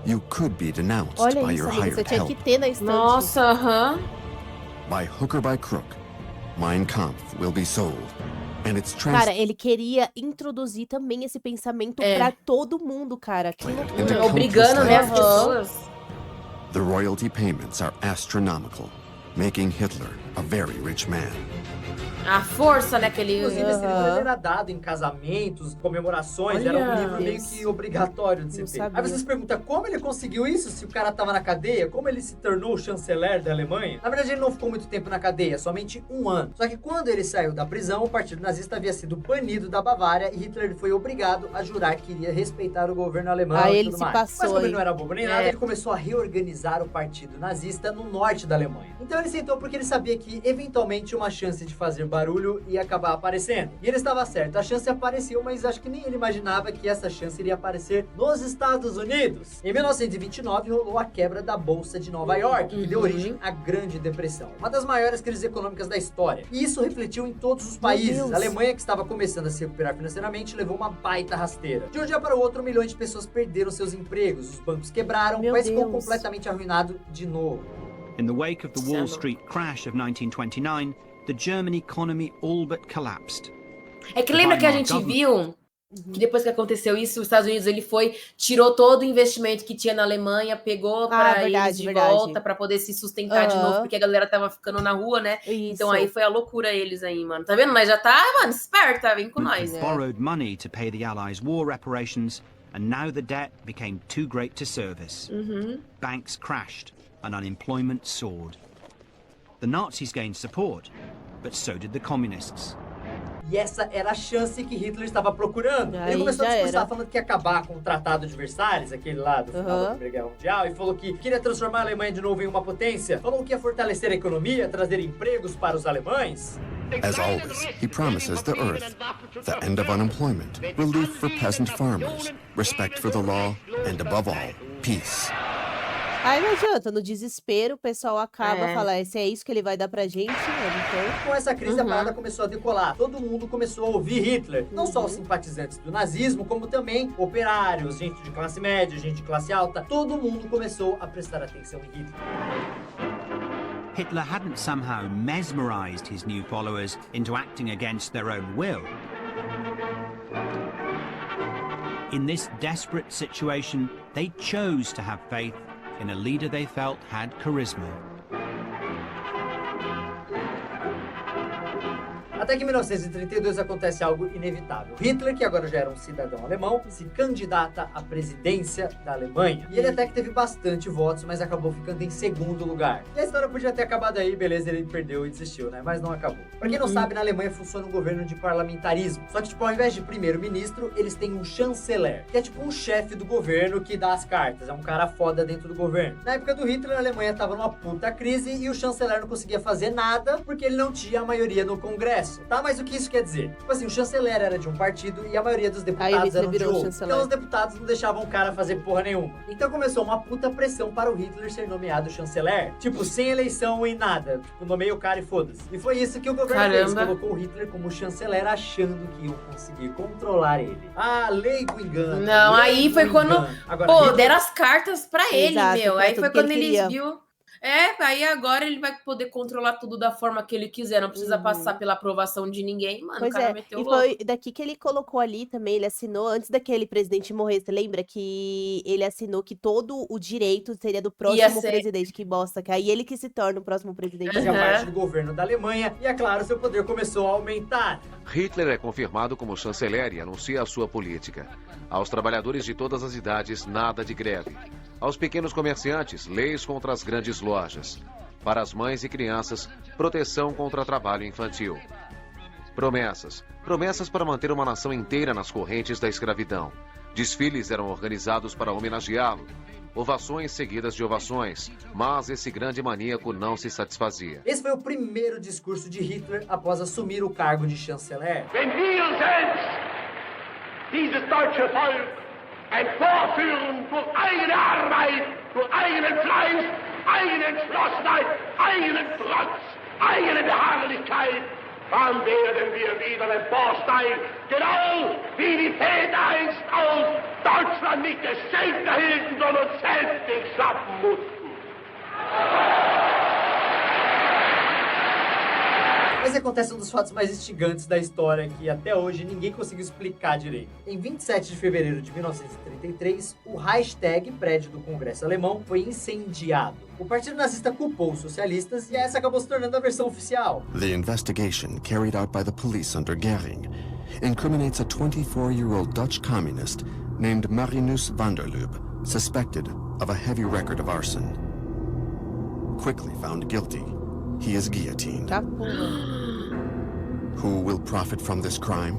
you could be denounced Olha by isso, your amigo, hired você tinha help. que ter na estante. Nossa, aham. By hook or by crook, Mein Kampf will be sold. And it's Cara, ele queria introduzir também esse pensamento pra todo mundo, cara. Que loucura. Obrigando, né, as pessoas. The royalty payments are astronomical, making Hitler a very rich man. A força, né, que ele... Inclusive, esse livro ele era dado em casamentos, comemorações, Olha, era um livro meio Deus. que obrigatório de ser feito. Aí você se pergunta, como ele conseguiu isso se o cara tava na cadeia? Como ele se tornou o chanceler da Alemanha? Na verdade, ele não ficou muito tempo na cadeia, somente 1 ano. Só que quando ele saiu da prisão, o partido nazista havia sido banido da Bavária e Hitler foi obrigado a jurar que iria respeitar o governo alemão Aí e ele tudo se mais. passou, Mas como ele hein? não era bobo nem nada, ele começou a reorganizar o partido nazista no norte da Alemanha. Então ele sentou porque ele sabia que, eventualmente, uma chance de fazer barulho ia acabar aparecendo. E ele estava certo, a chance apareceu, mas acho que nem ele imaginava que essa chance iria aparecer nos Estados Unidos. Em 1929 rolou a quebra da Bolsa de Nova York, que deu origem à Grande Depressão, uma das maiores crises econômicas da história. E isso refletiu em todos os países. A Alemanha, que estava começando a se recuperar financeiramente, levou uma baita rasteira. De um dia para o outro, milhões de pessoas perderam seus empregos, os bancos quebraram, o país ficou completamente arruinado de novo. In the wake of the Wall Street crash of 1929, the German economy all but collapsed. É que lembra que a gente viu que depois que aconteceu isso, os Estados Unidos ele foi, tirou todo o investimento que tinha na Alemanha, pegou para eles de volta para poder se sustentar de novo, porque a galera tava ficando na rua, né? Então aí foi a loucura eles aí, mano. Tá vendo? Nós já tá, mano, esperta, vem com nós. Borrowed money to pay the Allies' war reparations, and now the debt became too great to service. Banks crashed and unemployment soared. The Nazis gained support, but so did the communists. E essa era a chance que Hitler estava procurando. Ele começou a discursar falando que ia acabar com o Tratado de Versalhes, aquele lá do final da Primeira Guerra Mundial, e falou que queria transformar a Alemanha de novo em uma potência. Falou que ia fortalecer a economia, trazer empregos para os alemães. As always, he promises the earth, the end of unemployment, relief for peasant farmers, respect for the law, and above all, peace. Aí não adianta, no desespero o pessoal acaba falando, se é isso que ele vai dar pra gente, mano, então... Com essa crise a parada começou a decolar, todo mundo começou a ouvir Hitler, não só os simpatizantes do nazismo, como também operários, gente de classe média, gente de classe alta, todo mundo começou a prestar atenção em Hitler. Hitler hadn't somehow mesmerized his new followers into acting against their own will. In this desperate situation, they chose to have faith in a leader they felt had charisma. Até que em 1932 acontece algo inevitável. Hitler, que agora já era um cidadão alemão, se candidata à presidência da Alemanha. E ele até que teve bastante votos, mas acabou ficando em segundo lugar. E a história podia ter acabado aí, beleza, ele perdeu e desistiu, né? Mas não acabou. Pra quem não sabe, na Alemanha funciona um governo de parlamentarismo. Só que, tipo, ao invés de primeiro-ministro, eles têm um chanceler, que é tipo um chefe do governo que dá as cartas. É um cara foda dentro do governo. Na época do Hitler, a Alemanha tava numa puta crise e o chanceler não conseguia fazer nada porque ele não tinha a maioria no Congresso. Tá, mas o que isso quer dizer? Tipo assim, o chanceler era de um partido e a maioria dos deputados eram de outro. Então os deputados não deixavam o cara fazer porra nenhuma. Então começou uma puta pressão para o Hitler ser nomeado chanceler. Tipo, sem eleição e nada. Tipo, nomeia o cara e foda-se. E foi isso que o governo fez. Colocou o Hitler como chanceler achando que iam conseguir controlar ele. Ah, lei do engano. Não, aí foi quando... Agora, pô, Hitler... deram as cartas pra ele, meu. Aí foi quando eles viu... aí agora ele vai poder controlar tudo da forma que ele quiser, não precisa passar pela aprovação de ninguém, mano. Pois o cara é, meteu e louco. foi daqui que ele colocou ali também, ele assinou, antes daquele presidente morrer, você lembra que ele assinou que todo o direito seria do próximo presidente, que bosta, que aí ele que se torna o próximo presidente. Fazia parte do governo da Alemanha e, é claro, seu poder começou a aumentar. Hitler é confirmado como chanceler e anuncia a sua política. Aos trabalhadores de todas as idades, nada de greve. Aos pequenos comerciantes, leis contra as grandes lojas. Para as mães e crianças, proteção contra trabalho infantil. Promessas. Promessas para manter uma nação inteira nas correntes da escravidão. Desfiles eram organizados para homenageá-lo. Ovações seguidas de ovações, mas esse grande maníaco não se satisfazia. Esse foi o primeiro discurso de Hitler após assumir o cargo de chanceler. Wenn wir selbst dieses deutsche Volk emporführen durch eigene Arbeit, durch eigenen Fleiß, eigene Entschlossenheit, eigenen Trotz, eigene Beharrlichkeit, dann werden wir wieder emporsteigen, genau wie die Väter einst aus Deutschland nicht Geschenk erhielten, sondern selbst sich schaffen mussten. Mas acontece um dos fatos mais instigantes da história que até hoje ninguém conseguiu explicar direito. Em 27 de fevereiro de 1933, o Reichstag, prédio do Congresso Alemão, foi incendiado. O Partido Nazista culpou os socialistas e essa acabou se tornando a versão oficial. The investigation carried out by the police under Goering incriminates a 24-year-old Dutch communist named Marinus van der Lubbe, suspected of a heavy record of arson. Quickly found guilty, he is guillotined. Who will profit from this crime?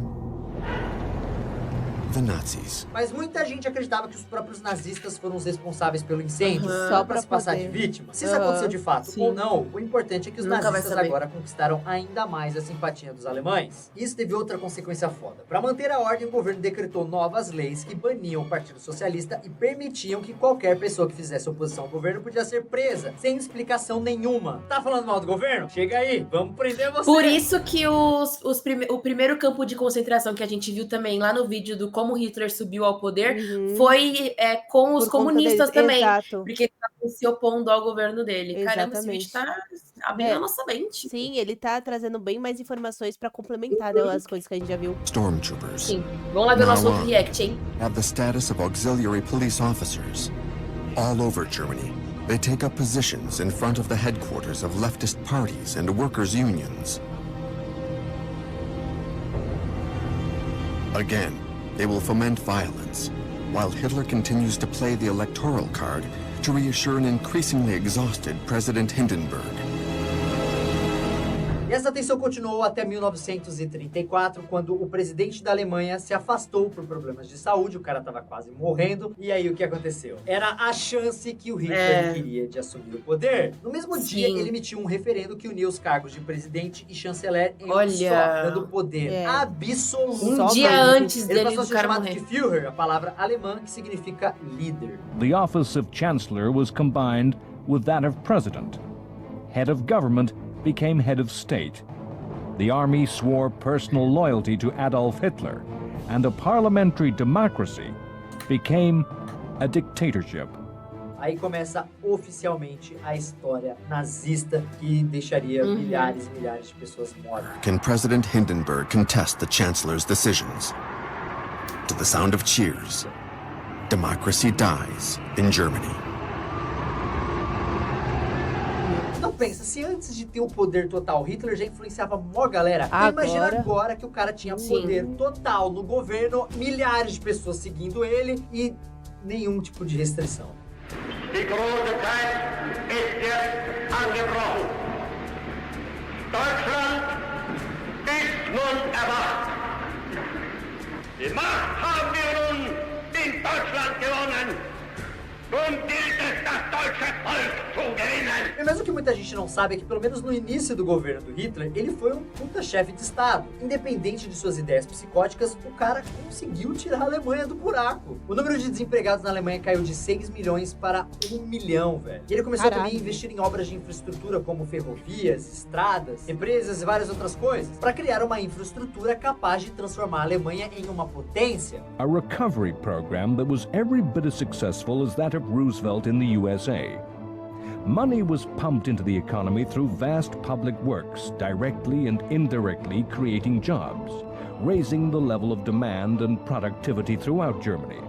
The Nazis. Mas muita gente acreditava que os próprios nazistas foram os responsáveis pelo incêndio, Só pra se passar de vítima. Se isso Aham, aconteceu de fato sim. ou não, o importante é que os Nunca vai nazistas saber. agora conquistaram ainda mais a simpatia dos alemães. Isso teve outra consequência foda. Para manter a ordem, o governo decretou novas leis que baniam o Partido Socialista e permitiam que qualquer pessoa que fizesse oposição ao governo podia ser presa, sem explicação nenhuma. Tá falando mal do governo? Chega aí, vamos prender você. Por isso que o primeiro campo de concentração que a gente viu também lá no vídeo do como Hitler subiu ao poder foi com os Por conta comunistas deles, também. exato. Porque ele tava se opondo ao governo dele. Caramba, esse vídeo tá abrindo a nossa mente. Sim, ele tá trazendo bem mais informações pra complementar, né, as coisas que a gente já viu. Stormtroopers. Sim. Vamos lá ver o nosso Now outro on, react, hein? have the status of auxiliary police officers. All over Germany, they take up positions in front of the headquarters of leftist parties and workers' unions. Again, they will foment violence, while Hitler continues to play the electoral card to reassure an increasingly exhausted President Hindenburg. E essa tensão continuou até 1934, quando o presidente da Alemanha se afastou por problemas de saúde, o cara tava quase morrendo, e aí o que aconteceu? Era a chance que o Hitler queria de assumir o poder. No mesmo dia, ele emitiu um referendo que unia os cargos de presidente e chanceler em um só, dando poder absoluto. Um dia antes Ele dele passou a do ser cara chamado morrer. de Führer, a palavra alemã que significa líder. The office of Chancellor was combined with that of President. Head of government became head of state. The army swore personal loyalty to Adolf Hitler, and a parliamentary democracy became a dictatorship. Aí começa oficialmente a história nazista que deixaria milhares e milhares de pessoas mortas. Can President Hindenburg contest the Chancellor's decisions? To the sound of cheers, democracy dies in Germany. Então pensa, se antes de ter o poder total, Hitler já influenciava mó galera, então Agora? imagina agora que o cara tinha poder total no governo, milhares de pessoas seguindo ele e nenhum tipo de restrição. Die große Zeit ist jetzt angebrochen. Deutschland ist nun erwacht. Die Macht haben wir nun in Deutschland gewonnen. Nun gilt es, das deutsche Volk zu gewinnen. E mesmo que muita gente não sabe é que pelo menos no início do governo do Hitler, ele foi um puta chefe de estado. Independente de suas ideias psicóticas, o cara conseguiu tirar a Alemanha do buraco. O número de desempregados na Alemanha caiu de 6 milhões para 1 milhão, velho. E ele começou também a investir em obras de infraestrutura como ferrovias, estradas, empresas e várias outras coisas, para criar uma infraestrutura capaz de transformar a Alemanha em uma potência. A recovery program that was every bit as successful as that of Roosevelt in the USA. Money was pumped into the economy through vast public works, directly and indirectly creating jobs, raising the level of demand and productivity throughout Germany.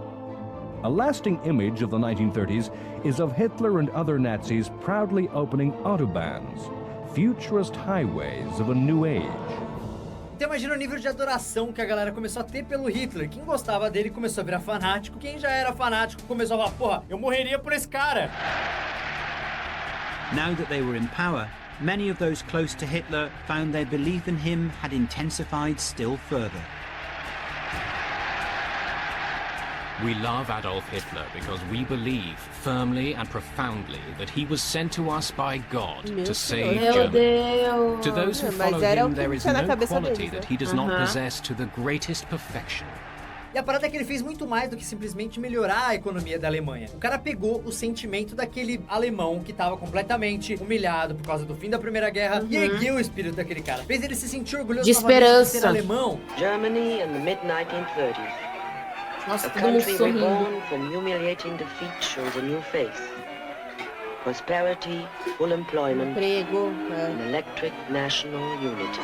A lasting image of the 1930s is of Hitler and other Nazis proudly opening autobahns, futurist highways of a new age. Então imagina o nível de adoração que a galera começou a ter pelo Hitler. Quem gostava dele começou a virar fanático. Quem já era fanático começou a falar, porra, eu morreria por esse cara. Now that they were in power, many of those close to Hitler found their belief in him had intensified still further. We love Adolf Hitler because we believe firmly and profoundly that he was sent to us by God to save Germany. To those who follow him, there is no quality that he does not possess to the greatest perfection. E a parada é que ele fez muito mais do que simplesmente melhorar a economia da Alemanha. O cara pegou o sentimento daquele alemão que tava completamente humilhado por causa do fim da Primeira Guerra e ergueu o espírito daquele cara. Fez ele se sentir orgulhoso de esperança. De ser alemão. Germany in the mid-1930s. Nossa, a todo mundo country sorrindo. reborn from humiliating defeat shows a new face. Prosperity, full employment, emprego, and electric national unity.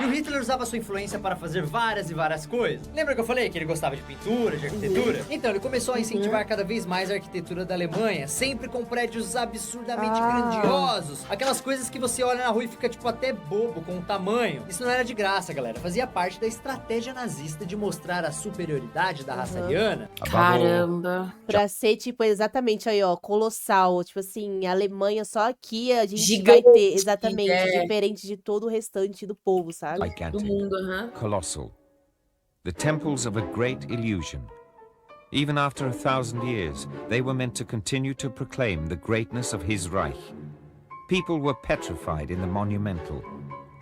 E o Hitler usava sua influência para fazer várias e várias coisas. Lembra que eu falei que ele gostava de pintura, de arquitetura? Então, ele começou a incentivar cada vez mais a arquitetura da Alemanha, sempre com prédios absurdamente grandiosos. Aquelas coisas que você olha na rua e fica, tipo, até bobo com o tamanho. Isso não era de graça, galera. Fazia parte da estratégia nazista de mostrar a superioridade da raça ariana. Caramba. Pra ser, tipo, exatamente aí, ó, colossal. Tipo assim, a Alemanha só aqui a gente Gigante, vai ter, exatamente, é. diferente de todo o restante do povo, sabe? Gigantic, mundo, colossal, the temples of a great illusion. Even after 1,000 years, they were meant to continue to proclaim the greatness of his Reich. People were petrified in the monumental.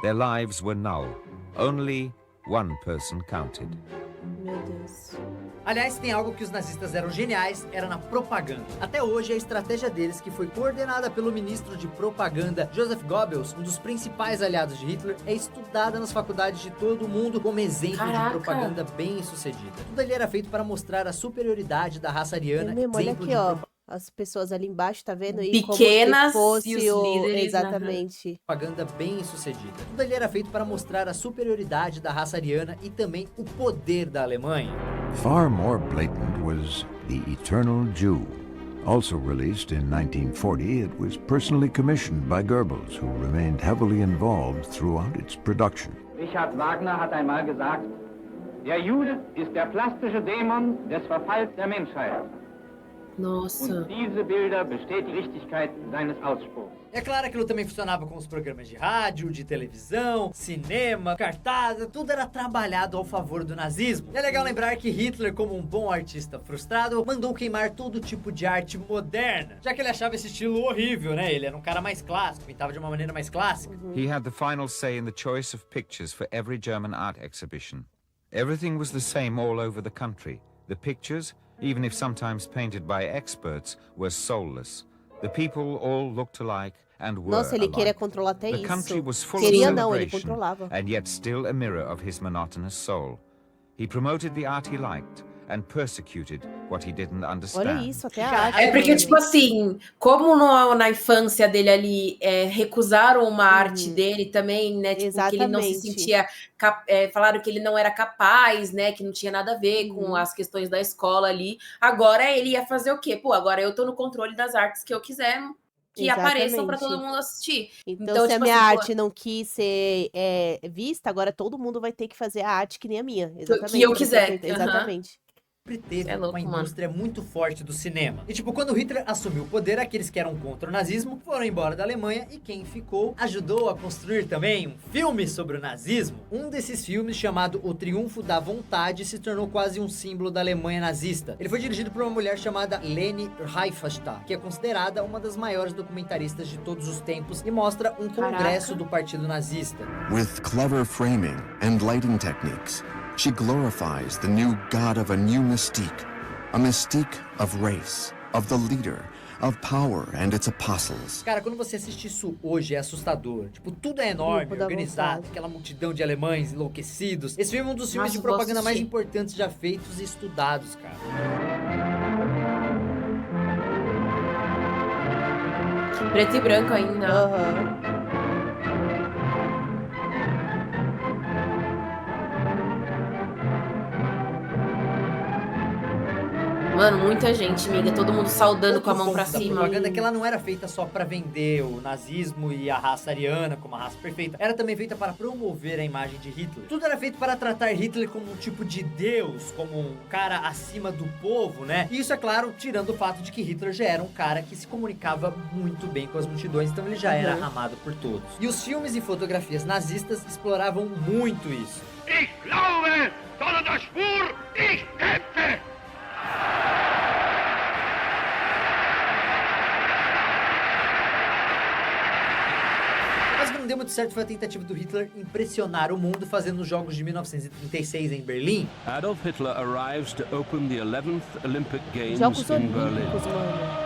Their lives were null. Only one person counted. Meu Deus. Aliás, tem algo que os nazistas eram geniais, era na propaganda. Até hoje, a estratégia deles, que foi coordenada pelo ministro de propaganda Joseph Goebbels, um dos principais aliados de Hitler, é estudada nas faculdades de todo o mundo como exemplo de propaganda bem sucedida. Tudo ali era feito para mostrar a superioridade da raça ariana. É mesmo, olha exemplo aqui, de ó. As pessoas ali embaixo, tá vendo? E Pequenas como se fosse e os líderes, exatamente. Propaganda bem sucedida. Tudo ali era feito para mostrar a superioridade da raça ariana e também o poder da Alemanha. Far more blatant was The Eternal Jew. Also released in 1940, it was personally commissioned by Goebbels, who remained heavily involved throughout its production. Richard Wagner hat einmal gesagt, der Jude ist der plastische Dämon des Verfalls der Menschheit. Nossa. Und diese Bilder bestätigen die Richtigkeit seines Ausspruchs. É claro que aquilo também funcionava com os programas de rádio, de televisão, cinema, cartaz, tudo era trabalhado ao favor do nazismo. E é legal lembrar que Hitler, como um bom artista frustrado, mandou queimar todo tipo de arte moderna, já que ele achava esse estilo horrível, né? Ele era um cara mais clássico, pintava de uma maneira mais clássica. He had the final say in the choice of pictures for every German art exhibition. Everything was the same all over the country. The pictures, even if sometimes painted by experts, were soulless. The people all looked alike and were Nossa, ele queria alike. controlar até The isso. country was full Queria of não, ele celebration, controlava. and yet still a mirror of his monotonous soul. He promoted the art he liked and persecuted what he didn't understand. Olha isso, até a arte. É porque, tipo assim, como na infância dele ali recusaram uma arte dele também, né? Tipo, que ele não se sentia. Falaram que ele não era capaz, né? Que não tinha nada a ver com as questões da escola ali. Agora ele ia fazer o quê? Pô, agora eu tô no controle das artes que eu quiser. Que apareçam para todo mundo assistir. Então se tipo a minha assim, arte não quis ser vista, agora todo mundo vai ter que fazer a arte que nem a minha. Exatamente. Que eu quiser. Exatamente. Teve uma indústria muito forte do cinema. E tipo, quando Hitler assumiu o poder, aqueles que eram contra o nazismo foram embora da Alemanha e quem ficou ajudou a construir também um filme sobre o nazismo. Um desses filmes, chamado O Triunfo da Vontade, se tornou quase um símbolo da Alemanha nazista. Ele foi dirigido por uma mulher chamada Leni Riefenstahl, que é considerada uma das maiores documentaristas de todos os tempos e mostra um congresso do partido nazista. With clever framing and lighting techniques, she glorifies the new god of a new mystique, a mystique of race, of the leader, of power and its apostles. Cara, quando você assiste isso hoje é assustador. Tipo, tudo é enorme, organizado, aquela multidão de alemães enlouquecidos. Esse filme é um dos filmes de propaganda mais importantes já feitos e estudados, cara. Preto e branco ainda. Mano, muita gente, amiga, todo mundo saudando com a mão pra cima. A propaganda é que ela não era feita só pra vender o nazismo e a raça ariana como a raça perfeita. Era também feita para promover a imagem de Hitler. Tudo era feito para tratar Hitler como um tipo de deus, como um cara acima do povo, né? E isso, é claro, tirando o fato de que Hitler já era um cara que se comunicava muito bem com as multidões, então ele já era amado por todos. E os filmes e fotografias nazistas exploravam muito isso. ich glaube, sondern das Schwur, ich kämpfe! Mas o que não deu muito certo foi a tentativa do Hitler impressionar o mundo fazendo os Jogos de 1936 em Berlim. Adolf Hitler arrives to open the 11th Olympic Games Jogos in Berlin. Olímpicos, mano.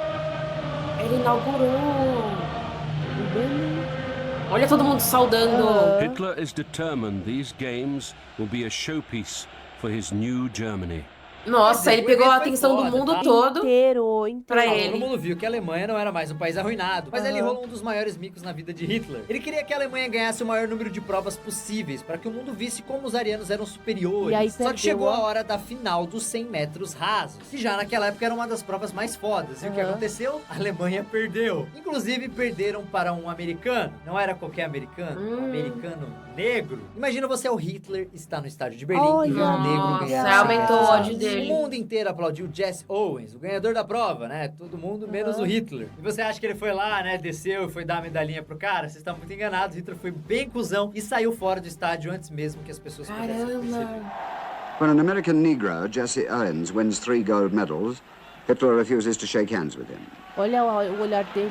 Ele inaugurou. Olha todo mundo saudando. Hitler is determined these games will be a showpiece for his new Germany. Nossa, ele pegou a atenção do mundo todo inteiro. pra ele. Todo mundo viu que a Alemanha não era mais um país arruinado, mas ali rolou um dos maiores micos na vida de Hitler. Ele queria que a Alemanha ganhasse o maior número de provas possíveis, para que o mundo visse como os arianos eram superiores. E aí Só que chegou a hora da final dos 100 metros rasos, que já naquela época era uma das provas mais fodas. E o que aconteceu? A Alemanha perdeu. Inclusive, perderam para um americano. Não era qualquer americano, um americano negro. Imagina você é o Hitler, está no estádio de Berlim e vê um negro ganhar. Aumentou o ódio dele. O mundo inteiro aplaudiu Jesse Owens, o ganhador da prova, né? Todo mundo, menos o Hitler. E você acha que ele foi lá, né? Desceu e foi dar a medalhinha pro cara? Você está muito enganado. Hitler foi bem cuzão e saiu fora do estádio antes mesmo que as pessoas pudessem perceber. When an American Negro, Jesse Owens, wins 3 gold medals, Hitler refuses to shake hands with him. Olha o olhar dele.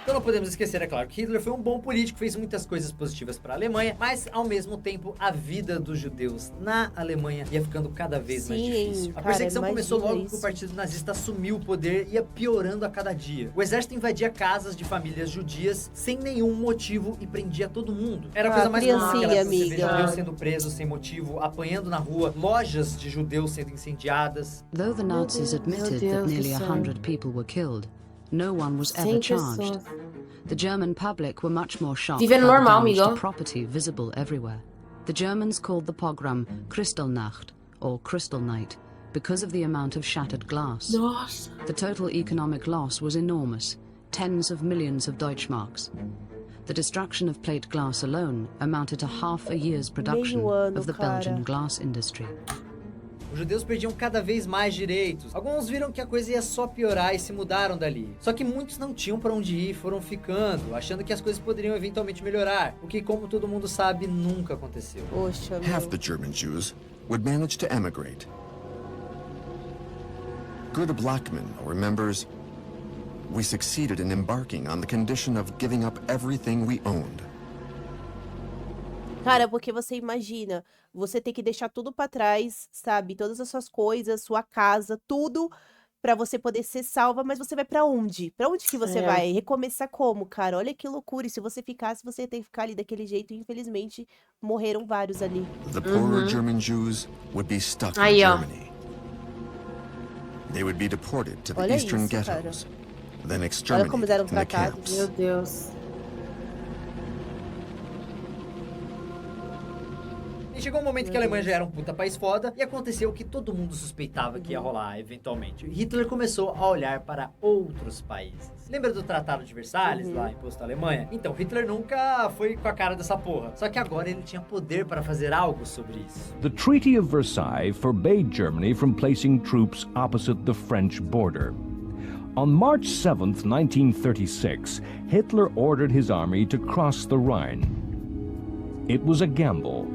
Então não podemos esquecer, é claro, que Hitler foi um bom político, fez muitas coisas positivas para a Alemanha, mas ao mesmo tempo a vida dos judeus na Alemanha ia ficando cada vez mais difícil. A perseguição começou logo que o partido nazista assumiu o poder e ia piorando a cada dia. O exército invadia casas de famílias judias sem nenhum motivo e prendia todo mundo. Era a coisa mais normal naquela época, você vê judeus sendo presos sem motivo, apanhando na rua, lojas de judeus sendo incendiadas. Though the Nazis admitted that nearly 100 people were killed, no one was ever charged. The German public were much more shocked by the damage to property visible everywhere. The Germans called the pogrom Kristallnacht, or Crystal Night, because of the amount of shattered glass. The total economic loss was enormous, tens of millions of Deutschmarks. The destruction of plate glass alone amounted to half a year's production of the Belgian glass industry. Os judeus perdiam cada vez mais direitos. Alguns viram que a coisa ia só piorar e se mudaram dali. Só que muitos não tinham para onde ir e foram ficando, achando que as coisas poderiam eventualmente melhorar. O que, como todo mundo sabe, nunca aconteceu. Poxa, half the German Jews would manage to emigrate. Gerda Blackman remembers, "We succeeded in embarking on the condition of giving up everything we owned." Cara, porque você imagina, você ter que deixar tudo pra trás, sabe? Todas as suas coisas, sua casa, tudo pra você poder ser salva, mas você vai pra onde? Pra onde que você vai? Recomeçar como, cara? Olha que loucura. E se você ficasse, você tem que ficar ali daquele jeito. E infelizmente, morreram vários ali. The poorer German Jews would be stuck in Germany. They would be deported to the eastern ghettos, then exterminated in the camps. Meu Deus. E chegou um momento que a Alemanha já era um puta país foda e aconteceu o que todo mundo suspeitava que ia rolar eventualmente. Hitler começou a olhar para outros países. Lembra do Tratado de Versalhes, lá imposto à Alemanha? Então, Hitler nunca foi com a cara dessa porra. Só que agora ele tinha poder para fazer algo sobre isso. The Treaty of Versailles forbade Germany from placing troops opposite the French border. On March 7th, 1936, Hitler ordered his army to cross the Rhine. It was a gamble.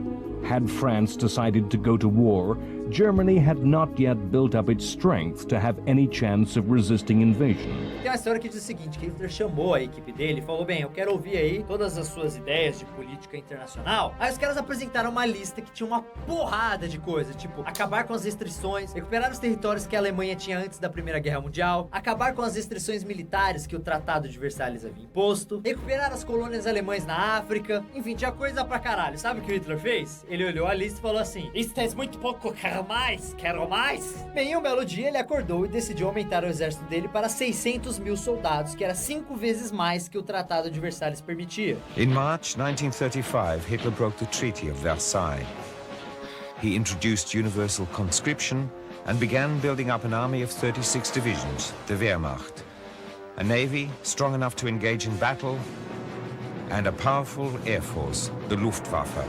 Had France decided to go to war, Germany had not yet built up its strength to have any chance of resisting invasion. Tem uma história que diz o seguinte, que Hitler chamou a equipe dele e falou, bem, eu quero ouvir aí todas as suas ideias de política internacional. Aí os caras apresentaram uma lista que tinha uma porrada de coisas, tipo, acabar com as restrições, recuperar os territórios que a Alemanha tinha antes da Primeira Guerra Mundial, acabar com as restrições militares que o Tratado de Versalhes havia imposto, recuperar as colônias alemãs na África, enfim, tinha coisa pra caralho. Sabe o que o Hitler fez? Ele olhou a lista e falou assim, isso é muito pouco, quero mais. Bem, um belo dia ele acordou e decidiu aumentar o exército dele para 600 mil soldados, que era 5 vezes mais que o Tratado de Versalhes permitia. In March 1935, Hitler broke the Treaty of Versailles. He introduced universal conscription and began building up an army of 36 divisions, the Wehrmacht, a navy strong enough to engage in battle, and a powerful air force, the Luftwaffe.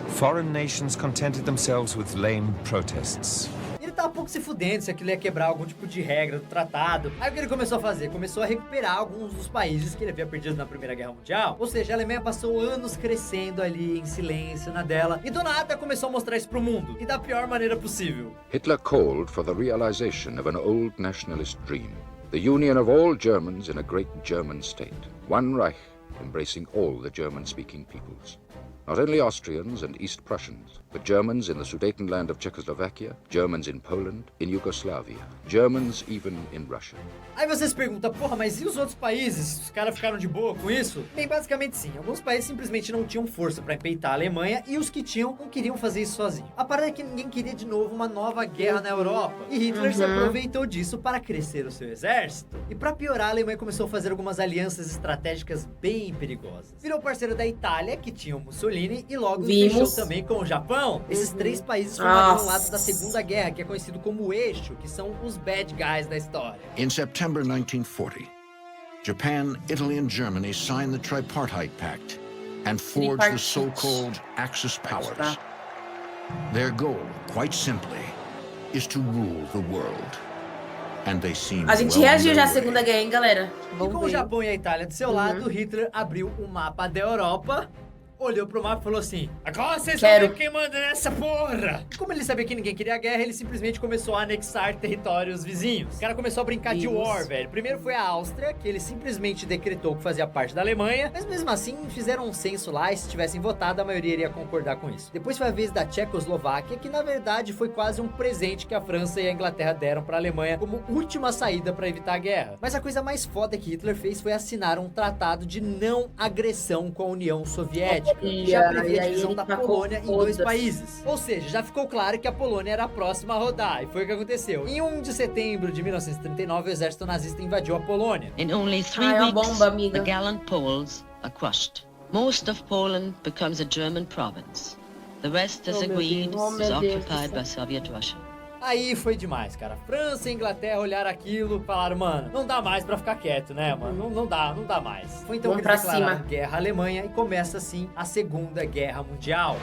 Foreign nations contented themselves with lame protests. Ele tava pouco se fudendo se aquilo ia quebrar algum tipo de regra do tratado. Aí o que ele começou a fazer? Começou a recuperar alguns dos países que ele havia perdido na Primeira Guerra Mundial. Ou seja, a Alemanha passou anos crescendo ali em silêncio na dela. E do nada começou a mostrar isso pro mundo. E da pior maneira possível. Hitler called for the realization of an old nationalist dream. The union of all Germans in a great German state. One Reich embracing all the German-speaking peoples. Not only Austrians and East Prussians, but Germans in the Sudetenland of Czechoslovakia, Germans in Poland, in Yugoslavia, Germans even in Russia. Aí você se pergunta, porra, mas e os outros países? Os caras ficaram de boa com isso? Bem, basicamente sim. Alguns países simplesmente não tinham força pra empeitar a Alemanha e os que tinham não queriam fazer isso sozinho. A parada é que ninguém queria de novo uma nova guerra na Europa. E Hitler se aproveitou disso para crescer o seu exército. E pra piorar, a Alemanha começou a fazer algumas alianças estratégicas bem perigosas. Virou parceiro da Itália, que tinha o Mussolini, e logo fechou também com o Japão. Esses três países formariam o lado da Segunda Guerra, que é conhecido como o Eixo, que são os bad guys da história. In September 1940, Japan, Italy and Germany signed the Tripartite Pact and forged the so-called Axis powers. Their goal, quite simply, is to rule the world. And they seem a gente reagiu já à Segunda Guerra, hein, galera? E com o Japão e a Itália do seu lado, Hitler abriu o mapa da Europa, olhou pro mapa e falou assim: agora vocês vão ver quem manda nessa porra! Como ele sabia que ninguém queria a guerra, ele simplesmente começou a anexar territórios vizinhos. O cara começou a brincar de war, velho. Primeiro foi a Áustria, que ele simplesmente decretou que fazia parte da Alemanha, mas mesmo assim fizeram um censo lá e se tivessem votado, a maioria iria concordar com isso. Depois foi a vez da Tchecoslováquia, que na verdade foi quase um presente que a França e a Inglaterra deram pra Alemanha como última saída pra evitar a guerra. Mas a coisa mais foda que Hitler fez foi assinar um tratado de não agressão com a União Soviética. Já previa a divisão da Polônia em dois países. Ou seja, já ficou claro que a Polônia era a próxima a rodar. E foi o que aconteceu. Em 1 de setembro de 1939, o exército nazista invadiu a Polônia. In only 3 weeks, the gallant Poles are crushed. Most of Poland becomes a German province. The rest, as agreed, is occupied by Soviet Russia. Aí foi demais, cara. França e Inglaterra olharam aquilo e falaram, mano, não dá mais pra ficar quieto, né, mano? Não dá mais. Foi então que eles declararam guerra à Alemanha e começa, assim, a Segunda Guerra Mundial.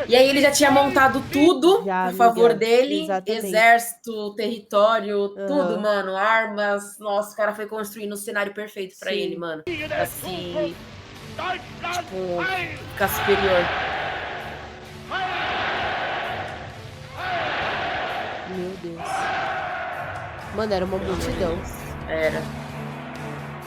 E aí ele já tinha montado tudo a favor dele. Exatamente. Exército, território, tudo, mano. Armas. Nossa, o cara foi construindo um cenário perfeito pra ele, mano. Assim, tipo, ficar superior. Meu Deus. Mano, era uma multidão. Era.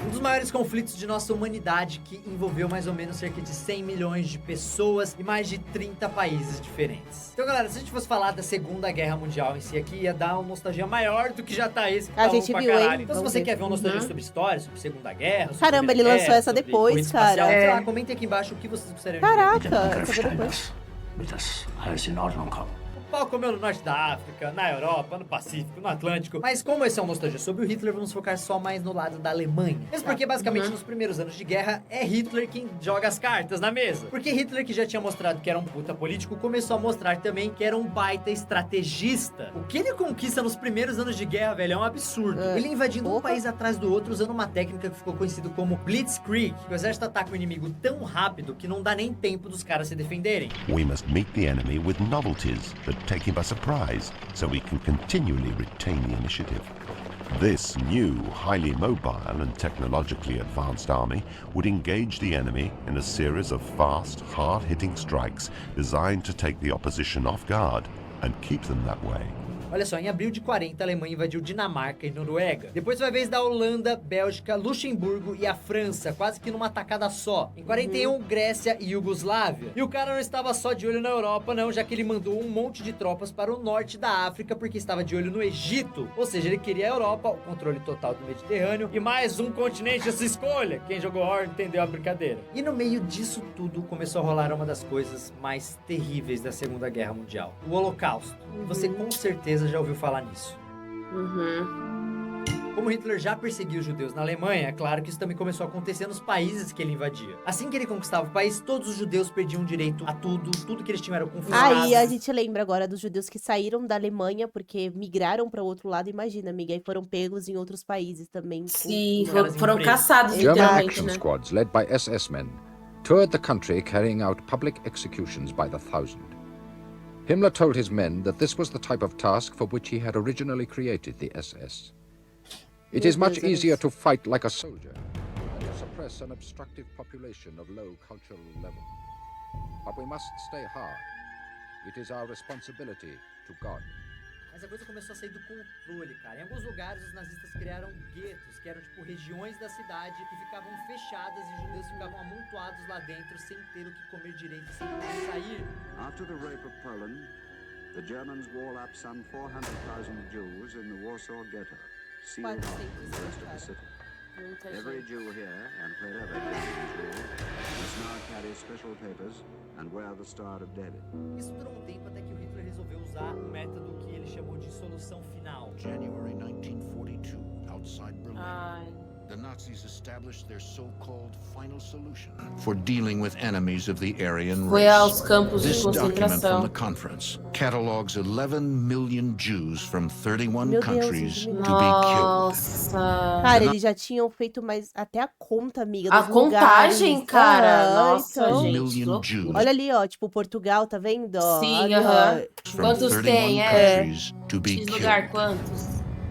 Um dos maiores conflitos de nossa humanidade, que envolveu mais ou menos cerca de 100 milhões de pessoas e mais de 30 países diferentes. Então, galera, se a gente fosse falar da Segunda Guerra Mundial em si aqui, ia dar uma nostalgia maior do que já tá esse que a gente viu, caralho. hein? Então, se você quer ver uma nostalgia sobre história, sobre Segunda Guerra... Sobre caramba, ele lançou essa depois, cara. Sei lá, comentem aqui embaixo o que vocês gostariam de ver. Caraca, essa foi depois. O pau comeu no norte da África, na Europa, no Pacífico, no Atlântico. Mas como esse é um nostalgia sobre o Hitler, vamos focar só mais no lado da Alemanha. Mesmo porque, basicamente, nos primeiros anos de guerra, é Hitler quem joga as cartas na mesa. Porque Hitler, que já tinha mostrado que era um puta político, começou a mostrar também que era um baita estrategista. O que ele conquista nos primeiros anos de guerra, velho, é um absurdo. Ele invadindo um país atrás do outro, usando uma técnica que ficou conhecida como Blitzkrieg. O exército ataca o inimigo tão rápido que não dá nem tempo dos caras se defenderem. We must meet the enemy with novelties that take him by surprise, so we can continually retain the initiative. This new, highly mobile and technologically advanced army would engage the enemy in a series of fast, hard-hitting strikes designed to take the opposition off guard and keep them that way. Olha só, em abril de 40, a Alemanha invadiu Dinamarca e Noruega. Depois foi a vez da Holanda, Bélgica, Luxemburgo e a França, quase que numa tacada só. Em 41, Grécia e Iugoslávia. E o cara não estava só de olho na Europa, não, já que ele mandou um monte de tropas para o norte da África, porque estava de olho no Egito. Ou seja, ele queria a Europa, o controle total do Mediterrâneo e mais um continente a sua escolha. Quem jogou War entendeu a brincadeira. E no meio disso tudo, começou a rolar uma das coisas mais terríveis da Segunda Guerra Mundial. O Holocausto. E você com certeza já ouviu falar nisso. Como Hitler já perseguiu os judeus na Alemanha, é claro que isso também começou a acontecer nos países que ele invadia. Assim que ele conquistava o país, todos os judeus perdiam direito a tudo que eles tinham era confiscado. Aí a gente lembra agora dos judeus que saíram da Alemanha porque migraram para o outro lado, imagina, amiga, e foram pegos em outros países também. Sim, foram caçados literalmente, German action né? squads led by SS men toured the country carrying out public executions by the thousand. Himmler told his men that this was the type of task for which he had originally created the SS. It is much easier to fight like a soldier than to suppress an obstructive population of low cultural level. But we must stay hard. It is our responsibility to God. Mas a coisa começou a sair do controle, cara. Em alguns lugares, os nazistas criaram guetos, que eram tipo regiões da cidade que ficavam fechadas e os judeus ficavam amontoados lá dentro sem ter o que comer direito, sem poder sair. After the rape of Poland, the Germans wall up some 400,000 Jews in the Warsaw Ghetto, sealed off from the rest of the city. Every Jew here, and wherever Germans rule, must now carry special papers and wear the Star of David. Isso durou um tempo até que o Hitler resolveu usar um método que ele chamou de solução final. January 1942, outside Berlin. The Nazis established their so-called final solution for dealing with enemies of the Aryan Foi aos campos de This document from concentração. the conference catalogs 11 million Jews from 31 countries to be killed. Nossa. Cara, eles já tinham feito mais até a conta, amiga, A dos contagem, lugares. cara. Aham, Nossa, então. gente. loucura. Olha ali, ó, tipo Portugal, tá vendo? Ó, Sim, ali, aham. ó. Quantos 31 tem? countries to be X lugar, killed. quantos?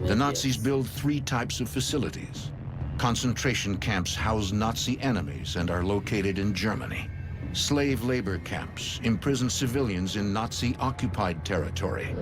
The Nazis build 3 types of facilities. Concentration camps house Nazi enemies and are located in Germany. Slave labor camps imprison civilians in Nazi-occupied territory.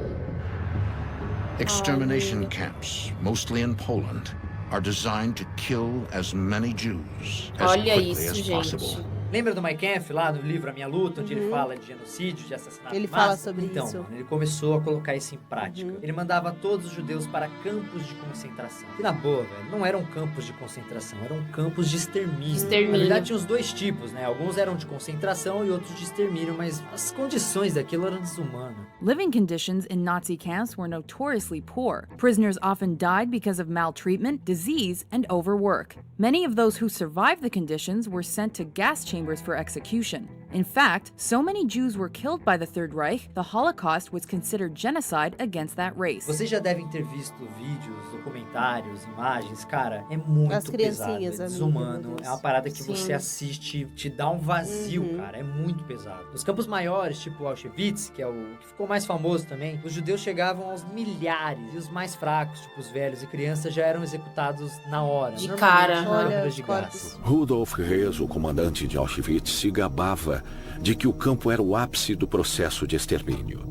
Extermination camps, mostly in Poland, are designed to kill as many Jews as Olha quickly isso, as gente. possible. Lembra do Mein Kampf lá no livro A Minha Luta, onde ele fala de genocídio, de assassinato Ele em massa? fala sobre então, isso. Mano, ele começou a colocar isso em prática. Ele mandava todos os judeus para campos de concentração. E na boa, velho, não eram campos de concentração, eram campos de extermínio. Extermínio. Na verdade, tinha os dois tipos, né? Alguns eram de concentração e outros de extermínio, mas as condições daquilo eram desumanas. Living conditions in Nazi camps were notoriously poor. Prisoners often died because of maltreatment, disease, and overwork. Many of those who survived the conditions were sent to gas chambers for execution. In fact, so many Jews were killed by the Third Reich, the Holocaust was considered genocide against that race. Vocês já devem ter visto vídeos, documentários, imagens, cara, é muito As pesado, é criancinhas, amiga, desumano, meu Deus. é uma parada que Sim. você assiste, te dá um vazio, cara, é muito pesado. Nos campos maiores, tipo Auschwitz, que é o que ficou mais famoso também, os judeus chegavam aos milhares, e os mais fracos, tipo os velhos e crianças, já eram executados na hora. De normalmente cara. com Olha, lâmpadas de os gás. Rudolf Hess, o comandante de Auschwitz, se gabava de que o campo era o ápice do processo de extermínio.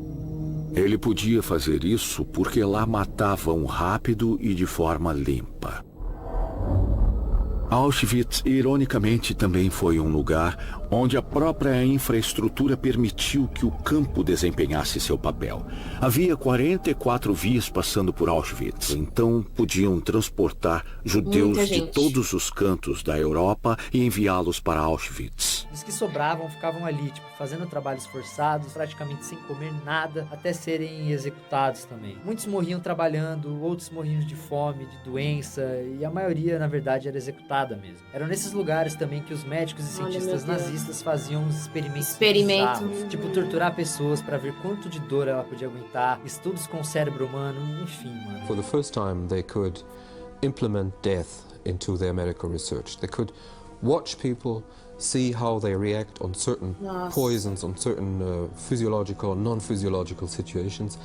Ele podia fazer isso porque lá matavam rápido e de forma limpa. Auschwitz, ironicamente, também foi um lugar onde a própria infraestrutura permitiu que o campo desempenhasse seu papel. Havia 44 vias passando por Auschwitz, então podiam transportar judeus Muita de gente. todos os cantos da Europa e enviá-los para Auschwitz. Os que sobravam ficavam ali, tipo, fazendo trabalhos forçados, praticamente sem comer nada, até serem executados também. Muitos morriam trabalhando, outros morriam de fome, de doença, e a maioria, na verdade, era executada mesmo. Eram nesses lugares também que os médicos e Olha, cientistas meu Deus. nazistas faziam uns experimentos Experimento. bizarros, tipo torturar pessoas pra ver quanto de dor ela podia aguentar, estudos com o cérebro humano, enfim, mano. For the first time, they could implement death into their medical research. They could watch people, see how they react on certain Nossa. poisons, on certain physiological, non-physiological situations,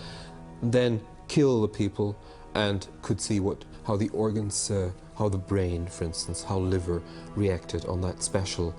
then kill the people and could see how the organs, how the brain, for instance, how liver reacted on that special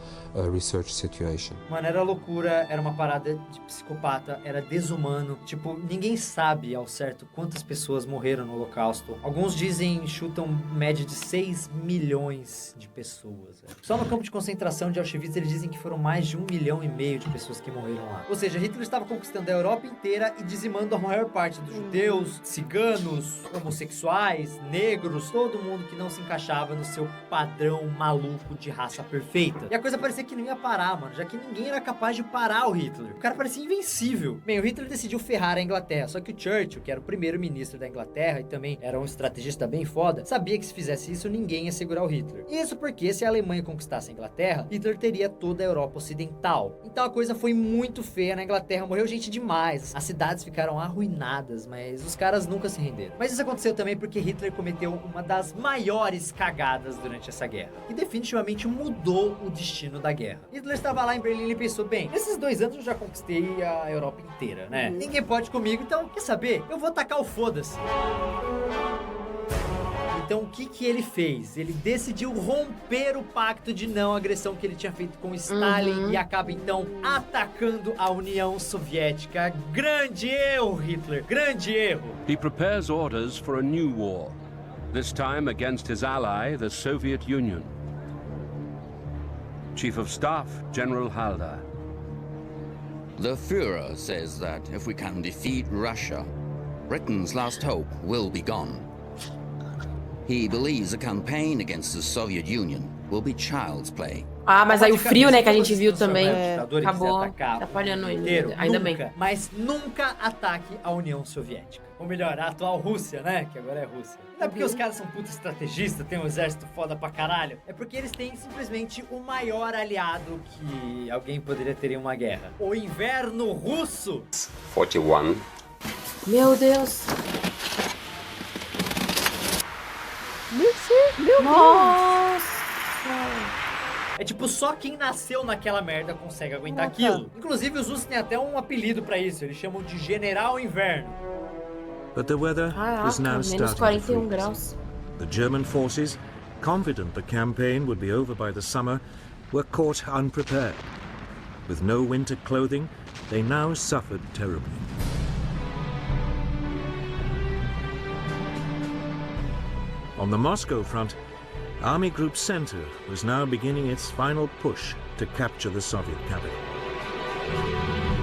research situation. Mano, era loucura, era uma parada de psicopata, era desumano. Tipo, ninguém sabe ao certo quantas pessoas morreram no Holocausto. Alguns dizem, chutam média de 6 milhões de pessoas. Velho. Só no campo de concentração de Auschwitz eles dizem que foram mais de 1,5 milhão de pessoas que morreram lá. Ou seja, Hitler estava conquistando a Europa inteira e dizimando a maior parte dos judeus, ciganos, homossexuais, negros, todo mundo que não se encaixava no seu padrão maluco de raça perfeita. E a coisa parecia que não ia parar, mano, já que ninguém era capaz de parar o Hitler. O cara parecia invencível. Bem, o Hitler decidiu ferrar a Inglaterra, só que o Churchill, que era o primeiro-ministro da Inglaterra e também era um estrategista bem foda, sabia que se fizesse isso, ninguém ia segurar o Hitler. Isso porque se a Alemanha conquistasse a Inglaterra, Hitler teria toda a Europa Ocidental. Então a coisa foi muito feia na Inglaterra, morreu gente demais. As cidades ficaram arruinadas, mas os caras nunca se renderam. Mas isso aconteceu também porque Hitler cometeu uma das maiores graves cagadas durante essa guerra, que definitivamente mudou o destino da guerra. Hitler estava lá em Berlim e pensou, bem, nesses 2 anos eu já conquistei a Europa inteira, né? Ninguém pode comigo, então, quer saber? Eu vou tacar o foda-se. Então, o que ele fez? Ele decidiu romper o pacto de não agressão que ele tinha feito com Stalin e acaba, então, atacando a União Soviética. Grande erro, Hitler! Grande erro! He prepares orders for a new war, this time against his ally, the Soviet Union. Chief of Staff, General Halder. The Führer says that if we can defeat Russia, Britain's last hope will be gone. He believes a campaign against the Soviet Union will be child's play. Ah, mas aí o frio, né, que a gente viu também, acabou atrapalhando ele, ainda bem. Mas nunca ataque a União Soviética. Ou melhor, a atual Rússia, né, que agora é Rússia. Não é porque os caras são puta estrategistas, tem um exército foda pra caralho. É porque eles têm simplesmente o maior aliado que alguém poderia ter em uma guerra. O inverno russo. 41. Meu Deus. Meu Nossa! É tipo, só quem nasceu naquela merda consegue aguentar aquilo. Inclusive, os russos têm até um apelido pra isso. Eles chamam de General Inverno. But the weather was now starting to freeze. The German forces, confident the campaign would be over by the summer, were caught unprepared. With no winter clothing, they now suffered terribly. On the Moscow front, Army Group Center was now beginning its final push to capture the Soviet capital.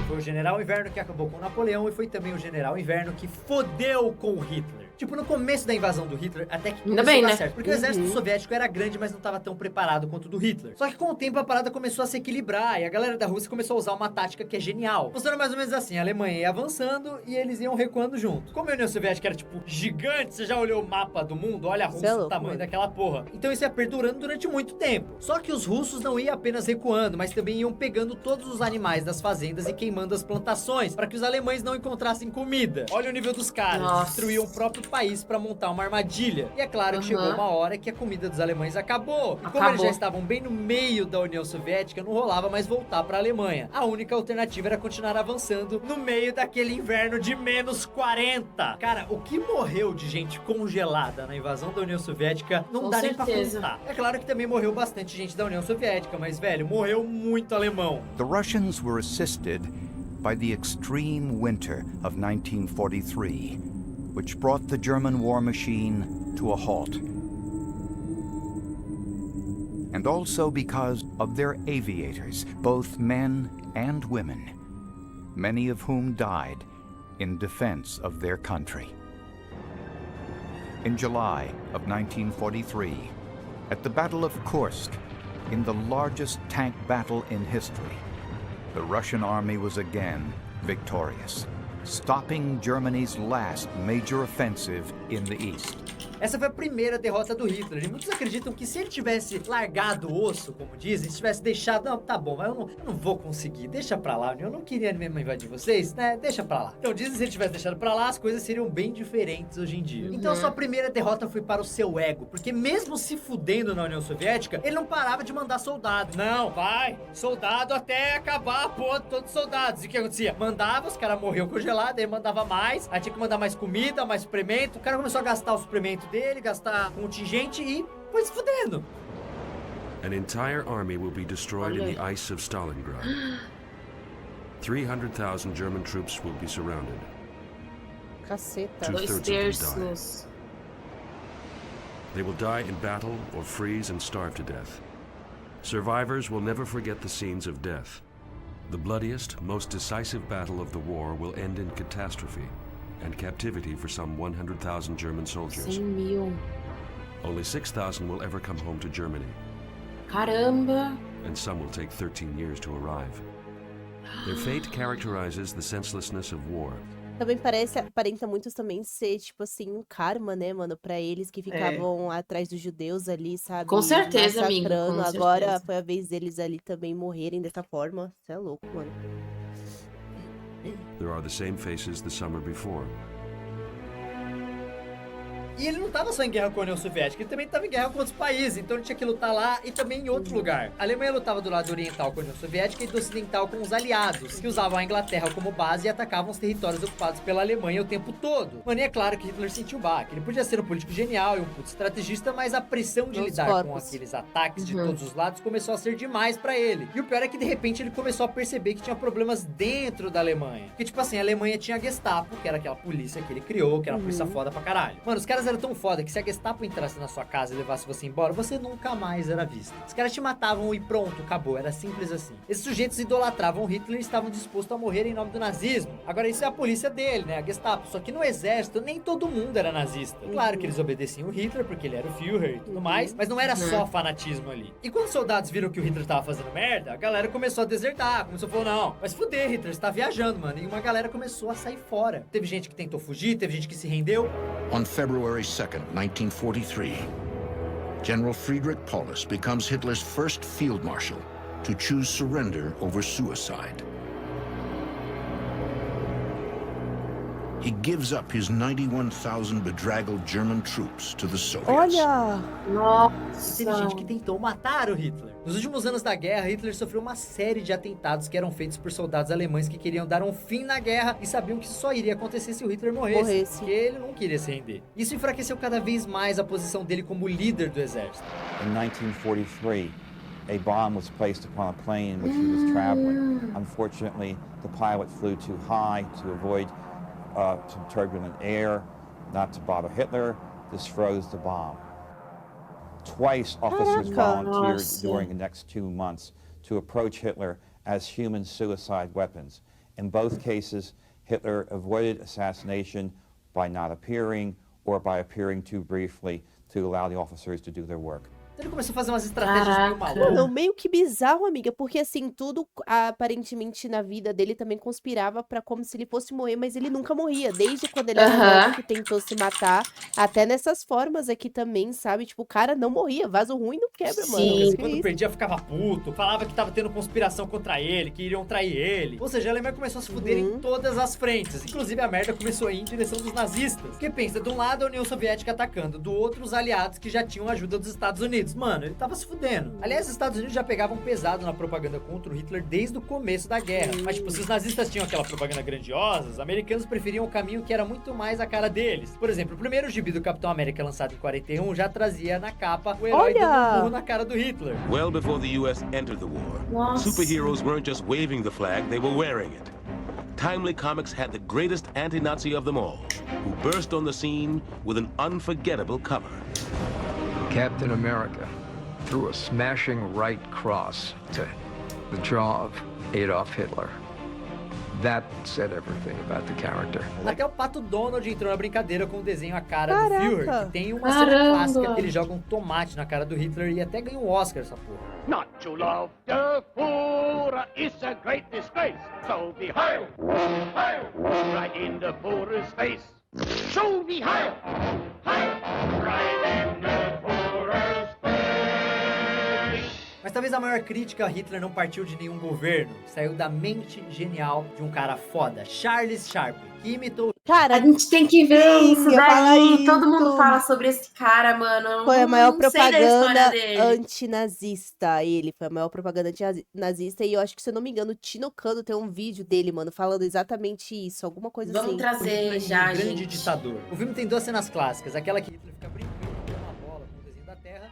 Foi o General Inverno que acabou com Napoleão e foi também o General Inverno que fodeu com Hitler. Tipo, no começo da invasão do Hitler, até que ainda bem, né? Certo, porque o exército soviético era grande, mas não estava tão preparado quanto o do Hitler. Só que com o tempo a parada começou a se equilibrar e a galera da Rússia começou a usar uma tática que é genial. Funciona mais ou menos assim, a Alemanha ia avançando e eles iam recuando junto. Como a União Soviética era, tipo, gigante, você já olhou o mapa do mundo? Olha a Rússia, o tamanho daquela porra. Então isso ia perdurando durante muito tempo. Só que os russos não iam apenas recuando, mas também iam pegando todos os animais das fazendas e queimando as plantações, para que os alemães não encontrassem comida. Olha o nível dos caras, destruíam o próprio país para montar uma armadilha. E é claro que chegou uma hora que a comida dos alemães acabou. E como eles já estavam bem no meio da União Soviética, não rolava mais voltar para a Alemanha. A única alternativa era continuar avançando no meio daquele inverno de menos 40. Cara, o que morreu de gente congelada na invasão da União Soviética não dá nem pra contar. É claro que também morreu bastante gente da União Soviética, mas, velho, morreu muito alemão. The Russians were assisted by the extreme winter of 1943, which brought the German war machine to a halt. And also because of their aviators, both men and women, many of whom died in defense of their country. In July of 1943, at the Battle of Kursk, in the largest tank battle in history, the Russian army was again victorious, stopping Germany's last major offensive in the east. Essa foi a primeira derrota do Hitler, e muitos acreditam que se ele tivesse largado o osso, como dizem, se tivesse deixado, não, tá bom, mas eu não vou conseguir, deixa pra lá, eu não queria mesmo invadir vocês, né, deixa pra lá. Então dizem que se ele tivesse deixado pra lá, as coisas seriam bem diferentes hoje em dia. Então a sua primeira derrota foi para o seu ego, porque mesmo se fudendo na União Soviética, ele não parava de mandar soldados. Não, vai, soldado até acabar a porra de todos os soldados. E o que acontecia? Mandava, os caras morriam congelados, aí mandava mais, aí tinha que mandar mais comida, mais suplemento, o cara começou a gastar o suplemento dele, gastar contingente e foi se fudendo. An entire army will be destroyed in the ice of Stalingrad. 300,000 German troops will be surrounded. Caceta. 2/3 will die. They will die in battle or freeze and starve to death. Survivors will never forget the scenes of death. The bloodiest, most decisive battle of the war will end in catastrophe and captivity for some 100,000 German soldiers. 100.000. Only 6,000 will ever come home to Germany. Caramba! And some will take 13 years to arrive. Their fate characterizes the senselessness of war. Também aparenta muito também ser, tipo assim, um karma, né, mano? Pra eles que ficavam atrás dos judeus ali, sabe? Com certeza, amigo. Com Agora certeza. foi a vez deles ali também morrerem dessa forma. Você é louco, mano. There are the same faces the summer before. E ele não tava só em guerra com a União Soviética, ele também tava em guerra com outros países, então ele tinha que lutar lá e também em outro lugar. A Alemanha lutava do lado oriental com a União Soviética e do ocidental com os aliados, que usavam a Inglaterra como base e atacavam os territórios ocupados pela Alemanha o tempo todo. Mano, e é claro que Hitler sentiu baque. Ele podia ser um político genial e um puto estrategista, mas a pressão de lidar com aqueles ataques de todos os lados começou a ser demais pra ele. E o pior é que de repente ele começou a perceber que tinha problemas dentro da Alemanha. Porque tipo assim, a Alemanha tinha a Gestapo, que era aquela polícia que ele criou, que era uma polícia foda pra caralho. Mano, os caras eram tão foda que se a Gestapo entrasse na sua casa e levasse você embora, você nunca mais era visto. Os caras te matavam e pronto, acabou. Era simples assim. Esses sujeitos idolatravam Hitler e estavam dispostos a morrer em nome do nazismo. Agora isso é a polícia dele, né? A Gestapo. Só que no exército nem todo mundo era nazista. Claro que eles obedeciam o Hitler porque ele era o Führer e tudo mais, mas não era só fanatismo ali. E quando os soldados viram que o Hitler tava fazendo merda, a galera começou a desertar. Começou a falar, não, mas fuder, Hitler, você tá viajando, mano. E uma galera começou a sair fora. Teve gente que tentou fugir, teve gente que se rendeu. On February 2nd, 1943, General Friedrich Paulus becomes Hitler's first field marshal to choose surrender over suicide. He gives up his 91,000 bedraggled German troops to the Soviets. Olha! Nossa! Teve gente que tentou matar o Hitler. Nos últimos anos da guerra, Hitler sofreu uma série de atentados que eram feitos por soldados alemães que queriam dar um fim na guerra e sabiam que isso só iria acontecer se o Hitler morresse. Porque ele não queria se render. Isso enfraqueceu cada vez mais a posição dele como líder do exército. In 1943, a bomb was placed upon a plane in which he was traveling. Unfortunately, the pilot flew too high to avoid some turbulent air, not to bother Hitler. This froze the bomb. Twice, officers volunteered during the next 2 months to approach Hitler as human suicide weapons. In both cases, Hitler avoided assassination by not appearing or by appearing too briefly to allow the officers to do their work. Ele começou a fazer umas estratégias meio malucas. Não, meio que bizarro, amiga, porque assim, tudo aparentemente na vida dele também conspirava pra como se ele fosse morrer, mas ele nunca morria, desde quando ele era que tentou se matar, até nessas formas aqui também, sabe? Tipo, o cara não morria, vaso ruim não quebra, mano. Quando perdia, ficava puto, falava que tava tendo conspiração contra ele, que iriam trair ele. Ou seja, a Alemanha começou a se fuder em todas as frentes, inclusive a merda começou a ir em direção dos nazistas. Porque pensa, de um lado a União Soviética atacando, do outro os aliados que já tinham a ajuda dos Estados Unidos. Mano, ele tava se fudendo. Aliás, os Estados Unidos já pegavam pesado na propaganda contra o Hitler desde o começo da guerra. Mas, tipo, se os nazistas tinham aquela propaganda grandiosa, os americanos preferiam o caminho que era muito mais a cara deles. Por exemplo, o primeiro gibi do Capitão América, lançado em 41, já trazia na capa o herói dando um burro na cara do Hitler. Well before the US entered the war, superheroes weren't just waving the flag, they were wearing it. Timely Comics had the greatest anti-Nazi of them all, who burst on the scene with an unforgettable cover. Captain America threw a smashing right cross to the jaw of Adolf Hitler. That said everything about the character. Até o Pato Donald entrou na brincadeira com o desenho A Cara do Führer, que tem uma cena clássica que ele joga um tomate na cara do Hitler e até ganha um Oscar essa porra. Not to love the Führer is a great disgrace, so be Heil, Heil, right in the Führer's face. So be Heil, Heil, right in the Führer's face. Mas talvez a maior crítica a Hitler não partiu de nenhum governo, saiu da mente genial de um cara foda, Charles Chaplin, que imitou... Cara, a gente tem que ver isso daí, todo mundo fala sobre esse cara, mano. Foi a maior propaganda antinazista, ele foi a maior propaganda antinazista, e eu acho que, se eu não me engano, o Tino Cano tem um vídeo dele, mano, falando exatamente isso, alguma coisa assim. Vamos trazer já, gente. Grande ditador. O filme tem duas cenas clássicas, aquela que Hitler fica brincando com uma bola com o desenho da Terra.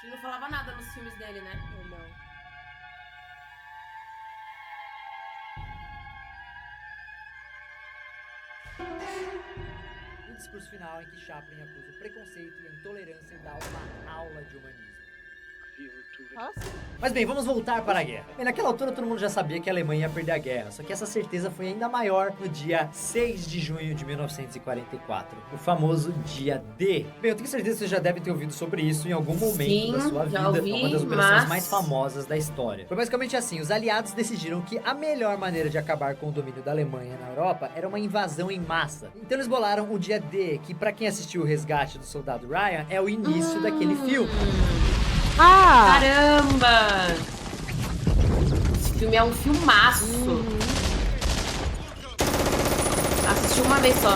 Ele não falava nada nos filmes dele, né? Não. O discurso final em que Chaplin acusa o preconceito e a intolerância e dá uma aula de humanismo. Mas bem, vamos voltar para a guerra. Bem, naquela altura todo mundo já sabia que a Alemanha ia perder a guerra, só que essa certeza foi ainda maior no dia 6 de junho de 1944, o famoso dia D. Bem, eu tenho certeza que vocês já devem ter ouvido sobre isso em algum momento da sua vida, uma das operações mais famosas da história. Foi basicamente assim, os aliados decidiram que a melhor maneira de acabar com o domínio da Alemanha na Europa era uma invasão em massa. Então eles bolaram o dia D, que pra quem assistiu o Resgate do Soldado Ryan, é o início daquele filme. Caramba! filme é um filmaço. Assisti uma vez só.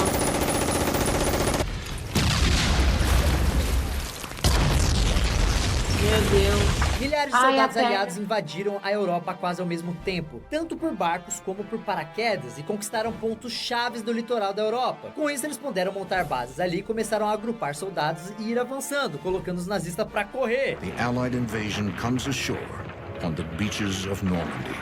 Meu Deus. Milhares de soldados aliados invadiram a Europa quase ao mesmo tempo, tanto por barcos como por paraquedas, e conquistaram pontos chaves do litoral da Europa. Com isso, eles puderam montar bases ali e começaram a agrupar soldados e ir avançando, colocando os nazistas pra correr. The Allied invasion comes ashore on the beaches of Normandy.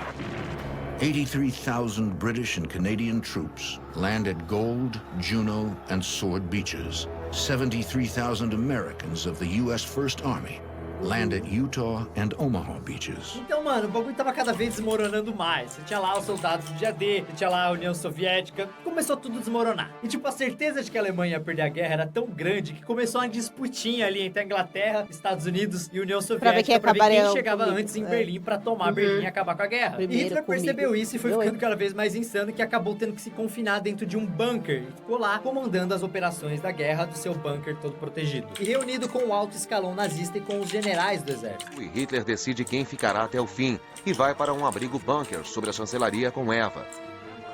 83,000 British and Canadian troops land at Gold, Juno, and Sword beaches. 73,000 Americans of the U.S. First Army land at Utah and Omaha beaches. Então, mano, o bagulho tava cada vez desmoronando mais. Você tinha lá os soldados do dia D, você tinha lá a União Soviética, começou tudo a desmoronar. E tipo, a certeza de que a Alemanha ia perder a guerra era tão grande que começou uma disputinha ali entre a Inglaterra, Estados Unidos e União Soviética pra ver quem chegava antes em Berlim pra tomar Berlim e acabar com a guerra. Primeiro e Hitler percebeu isso e foi Eu, ficando cada vez mais insano, que acabou tendo que se confinar dentro de um bunker e ficou lá comandando as operações da guerra do seu bunker todo protegido. E reunido com o alto escalão nazista e com os generais do exército. E Hitler decide quem ficará até o fim e vai para um abrigo bunker sobre a chancelaria com Eva.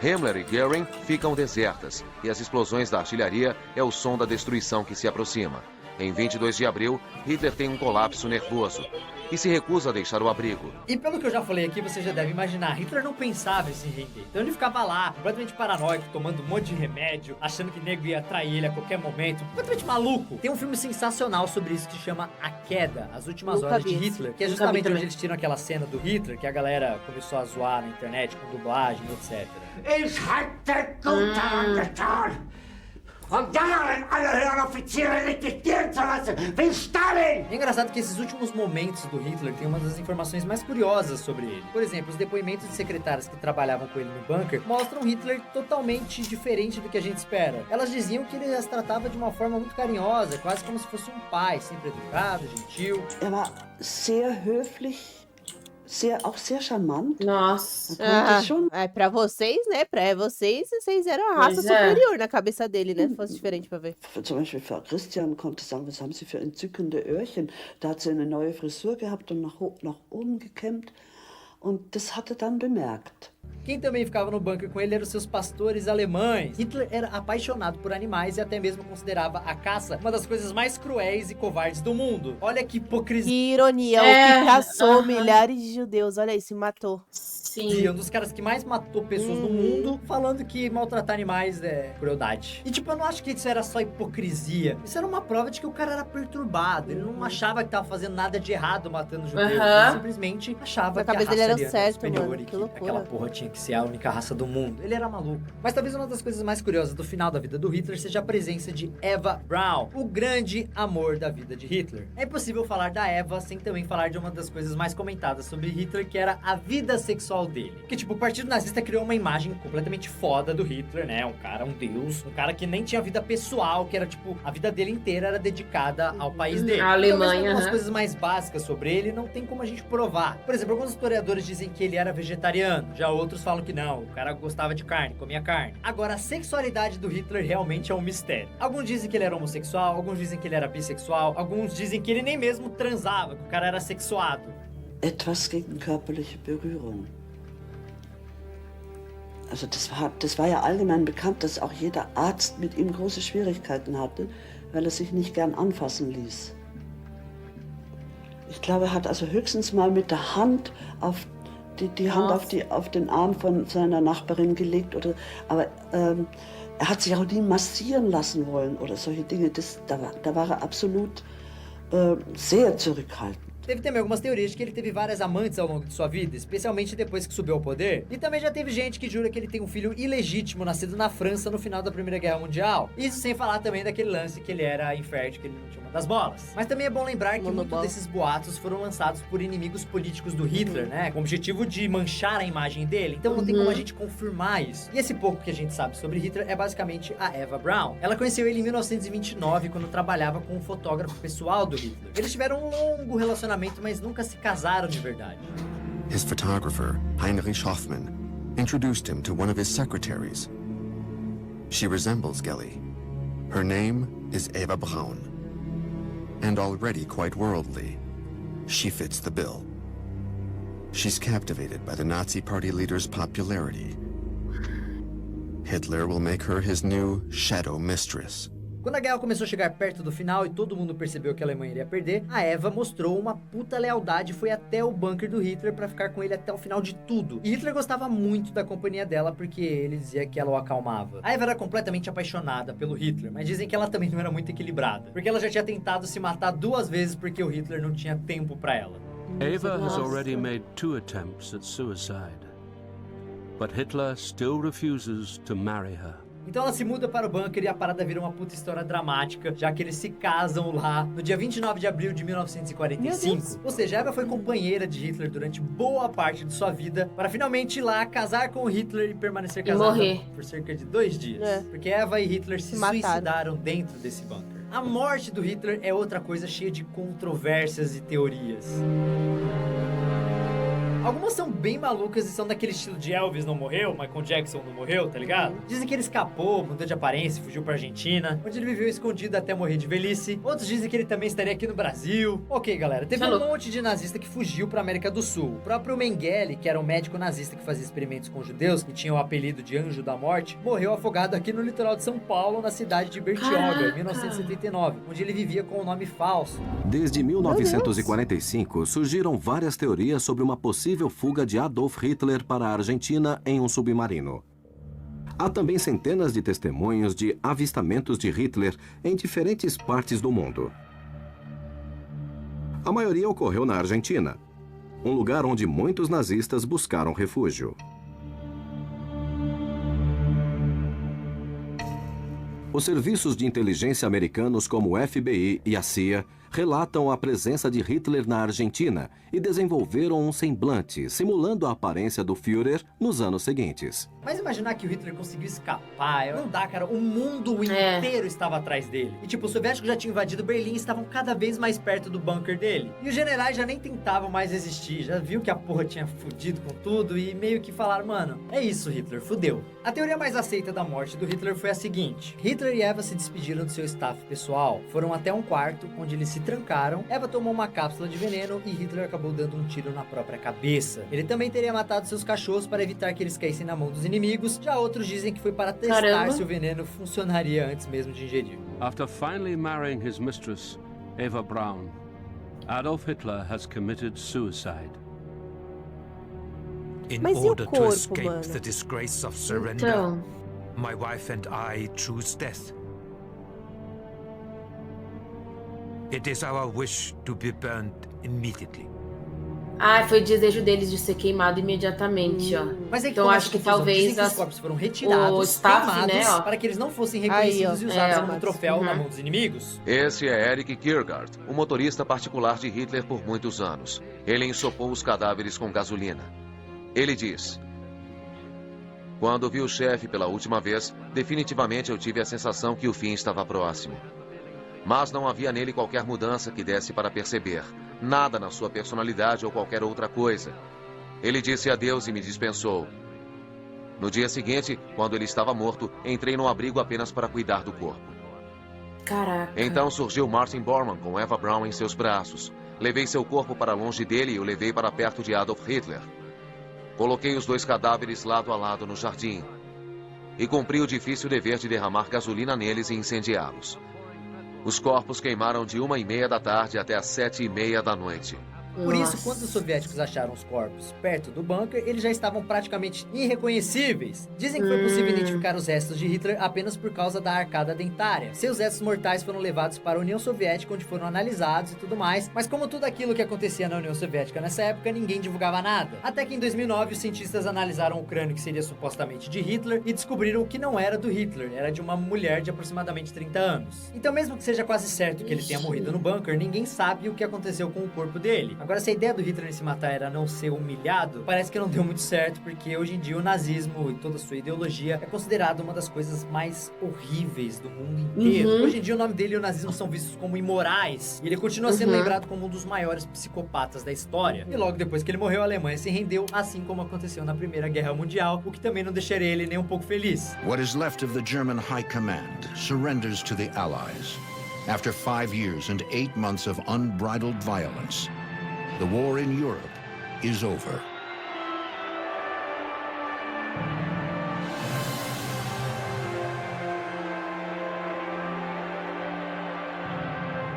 Himmler e Göring ficam desertas e as explosões da artilharia é o som da destruição que se aproxima. Em 22 de abril, Hitler tem um colapso nervoso e se recusa a deixar o abrigo. E pelo que eu já falei aqui, você já deve imaginar, Hitler não pensava em se render. Então ele ficava lá, completamente paranoico, tomando um monte de remédio, achando que o nego ia trair ele a qualquer momento, completamente maluco. Tem um filme sensacional sobre isso que se chama A Queda, As Últimas Horas de Hitler, que é justamente onde eles tiram aquela cena do Hitler, que a galera começou a zoar na internet com dublagem, etc. Ich hatte gut daran getan, alle höheren Offiziere liquidieren zu lassen, wie Stalin! É engraçado que esses últimos momentos do Hitler tem uma das informações mais curiosas sobre ele. Por exemplo, os depoimentos de secretárias que trabalhavam com ele no bunker mostram Hitler totalmente diferente do que a gente espera. Elas diziam que ele as tratava de uma forma muito carinhosa, quase como se fosse um pai, sempre educado, gentil. Er war sehr höflich. Auch sehr charmant. Nossa. Pra vocês, né? Pra vocês eram a raça superior na cabeça dele, né? Se fosse diferente pra ver. Zum Beispiel Frau Christian konnte sagen, was haben Sie für entzückende Öhrchen. Da hat sie eine neue Frisur gehabt und nach oben gekämmt. Und das hat er dann bemerkt. Quem também ficava no bunker com ele eram seus pastores alemães. Hitler era apaixonado por animais e até mesmo considerava a caça uma das coisas mais cruéis e covardes do mundo. Olha que hipocrisia. Que ironia, o que caçou milhares de judeus. Olha isso, matou. Sim. E um dos caras que mais matou pessoas no mundo, falando que maltratar animais é crueldade. E tipo, eu não acho que isso era só hipocrisia. Isso era uma prova de que o cara era perturbado. Ele não achava que tava fazendo nada de errado matando judeus. Ele simplesmente achava que a raça dele era ariana certo, superior, mano. e Que loucura. aquela porra tinha que ser a única raça do mundo. Ele era maluco. Mas talvez uma das coisas mais curiosas do final da vida do Hitler seja a presença de Eva Braun, o grande amor da vida de Hitler. É impossível falar da Eva sem também falar de uma das coisas mais comentadas sobre Hitler, que era a vida sexual dele. Porque, tipo, o Partido Nazista criou uma imagem completamente foda do Hitler, né? Um cara, um deus, um cara que nem tinha vida pessoal, que era, tipo, a vida dele inteira era dedicada ao país dele. A Alemanha, então, umas coisas mais básicas sobre ele não tem como a gente provar. Por exemplo, alguns historiadores dizem que ele era vegetariano, já outros falam que não, o cara gostava de carne, comia carne. Agora, a sexualidade do Hitler realmente é um mistério. Alguns dizem que ele era homossexual, alguns dizem que ele era bissexual, alguns dizem que ele nem mesmo transava, que o cara era sexuado. Etwas gegen körperliche Berührung. Also das war ja allgemein bekannt, dass auch jeder Arzt mit ihm große Schwierigkeiten hatte, weil er sich nicht gern anfassen ließ. Ich glaube, er hat also höchstens mal mit der Hand auf die Hand auf den Arm von seiner Nachbarin gelegt, aber er hat sich auch nie massieren lassen wollen oder solche Dinge. Da war er absolut sehr zurückhaltend. Teve também algumas teorias de que ele teve várias amantes ao longo de sua vida, especialmente depois que subiu ao poder. E também já teve gente que jura que ele tem um filho ilegítimo nascido na França no final da Primeira Guerra Mundial. Isso sem falar também daquele lance que ele era infértil, que ele não tinha uma das bolas. Mas também é bom lembrar que muitos desses boatos foram lançados por inimigos políticos do Hitler, né? Com o objetivo de manchar a imagem dele. Então não tem como a gente confirmar isso. E esse pouco que a gente sabe sobre Hitler é basicamente a Eva Braun. Ela conheceu ele em 1929, quando trabalhava com um fotógrafo pessoal do Hitler. Eles tiveram um longo relacionamento, mas nunca se casaram de verdade. His photographer, Heinrich Hoffmann, introduced him to one of his secretaries. She resembles Gelly. Her name is Eva Braun. And already quite worldly, she fits the bill. She's captivated by the Nazi Party leader's popularity. Hitler will make her his new shadow mistress. Quando a guerra começou a chegar perto do final e todo mundo percebeu que a Alemanha iria perder, a Eva mostrou uma puta lealdade e foi até o bunker do Hitler pra ficar com ele até o final de tudo. E Hitler gostava muito da companhia dela porque ele dizia que ela o acalmava. A Eva era completamente apaixonada pelo Hitler, mas dizem que ela também não era muito equilibrada, porque ela já tinha tentado se matar 2 vezes porque o Hitler não tinha tempo pra ela. Eva has already made 2 attempts at suicide, but Hitler still refuses to marry her. Então ela se muda para o bunker e a parada vira uma puta história dramática, já que eles se casam lá no dia 29 de abril de 1945. Ou seja, Eva foi companheira de Hitler durante boa parte de sua vida, para finalmente ir lá casar com Hitler e permanecer casada por cerca de 2 dias. Porque Eva e Hitler se suicidaram dentro desse bunker. A morte do Hitler é outra coisa cheia de controvérsias e teorias. Algumas são bem malucas e são daquele estilo de Elvis não morreu, Michael Jackson não morreu, tá ligado? Dizem que ele escapou, mudou de aparência, fugiu pra Argentina, onde ele viveu escondido até morrer de velhice. Outros dizem que ele também estaria aqui no Brasil. Ok, galera, teve um monte de nazista que fugiu pra América do Sul. O próprio Mengele, que era um médico nazista que fazia experimentos com judeus, que tinha o apelido de Anjo da Morte, morreu afogado aqui no litoral de São Paulo, na cidade de Bertioga, em 1979, onde ele vivia com um nome falso. Desde 1945, surgiram várias teorias sobre uma possível fuga de Adolf Hitler para a Argentina em um submarino. Há também centenas de testemunhos de avistamentos de Hitler em diferentes partes do mundo. A maioria ocorreu na Argentina, um lugar onde muitos nazistas buscaram refúgio. Os serviços de inteligência americanos como o FBI e a CIA relatam a presença de Hitler na Argentina e desenvolveram um semblante, simulando a aparência do Führer nos anos seguintes. Mas imaginar que o Hitler conseguiu escapar, não dá, cara. O mundo inteiro estava atrás dele. E tipo, os soviéticos já tinham invadido Berlim e estavam cada vez mais perto do bunker dele. E os generais já nem tentavam mais resistir, já viu que a porra tinha fudido com tudo e meio que falaram, mano, é isso, Hitler, fudeu. A teoria mais aceita da morte do Hitler foi a seguinte: Hitler e Eva se despediram do seu staff pessoal, foram até um quarto onde eles se trancaram, Eva tomou uma cápsula de veneno e Hitler acabou dando um tiro na própria cabeça. Ele também teria matado seus cachorros para evitar que eles caíssem na mão dos inimigos, já outros dizem que foi para testar se o veneno funcionaria antes mesmo de ingerir. After finally marrying his mistress, Eva Braun, Adolf Hitler has committed suicide. In order to escape the disgrace of surrender, my wife and I choose death. It is our wish to be burned immediately. Ah, foi o desejo deles de ser queimado imediatamente, ó. Mas é que então acho que talvez os corpos foram retirados, staff, queimados, né, ó, para que eles não fossem reconhecidos e usados como troféu na mão dos inimigos. Esse é Eric Kiergaard, o motorista particular de Hitler por muitos anos. Ele ensopou os cadáveres com gasolina. Ele diz: quando vi o chefe pela última vez, definitivamente eu tive a sensação que o fim estava próximo. Mas não havia nele qualquer mudança que desse para perceber. Nada na sua personalidade ou qualquer outra coisa. Ele disse adeus e me dispensou. No dia seguinte, quando ele estava morto, entrei no abrigo apenas para cuidar do corpo. Caraca. Então surgiu Martin Bormann com Eva Braun em seus braços. Levei seu corpo para longe dele e o levei para perto de Adolf Hitler. Coloquei os 2 cadáveres lado a lado no jardim. E cumpri o difícil dever de derramar gasolina neles e incendiá-los. Os corpos queimaram de 1h30 da tarde até as 7h30 da noite. Por isso, quando os soviéticos acharam os corpos perto do bunker, eles já estavam praticamente irreconhecíveis. Dizem que foi possível identificar os restos de Hitler apenas por causa da arcada dentária. Seus restos mortais foram levados para a União Soviética, onde foram analisados e tudo mais, mas como tudo aquilo que acontecia na União Soviética nessa época, ninguém divulgava nada. Até que em 2009, os cientistas analisaram o crânio que seria supostamente de Hitler e descobriram que não era do Hitler, era de uma mulher de aproximadamente 30 anos. Então, mesmo que seja quase certo que ele tenha morrido no bunker, ninguém sabe o que aconteceu com o corpo dele. Agora, se a ideia do Hitler em se matar era não ser humilhado, parece que não deu muito certo, porque hoje em dia o nazismo e toda a sua ideologia é considerado uma das coisas mais horríveis do mundo inteiro. Hoje em dia o nome dele e o nazismo são vistos como imorais, e ele continua sendo lembrado como um dos maiores psicopatas da história. E logo depois que ele morreu, a Alemanha se rendeu, assim como aconteceu na Primeira Guerra Mundial, o que também não deixaria ele nem um pouco feliz. What is left of the German High Command surrenders to the Allies after 5 years and 8 months of unbridled violence. The war in Europe is over.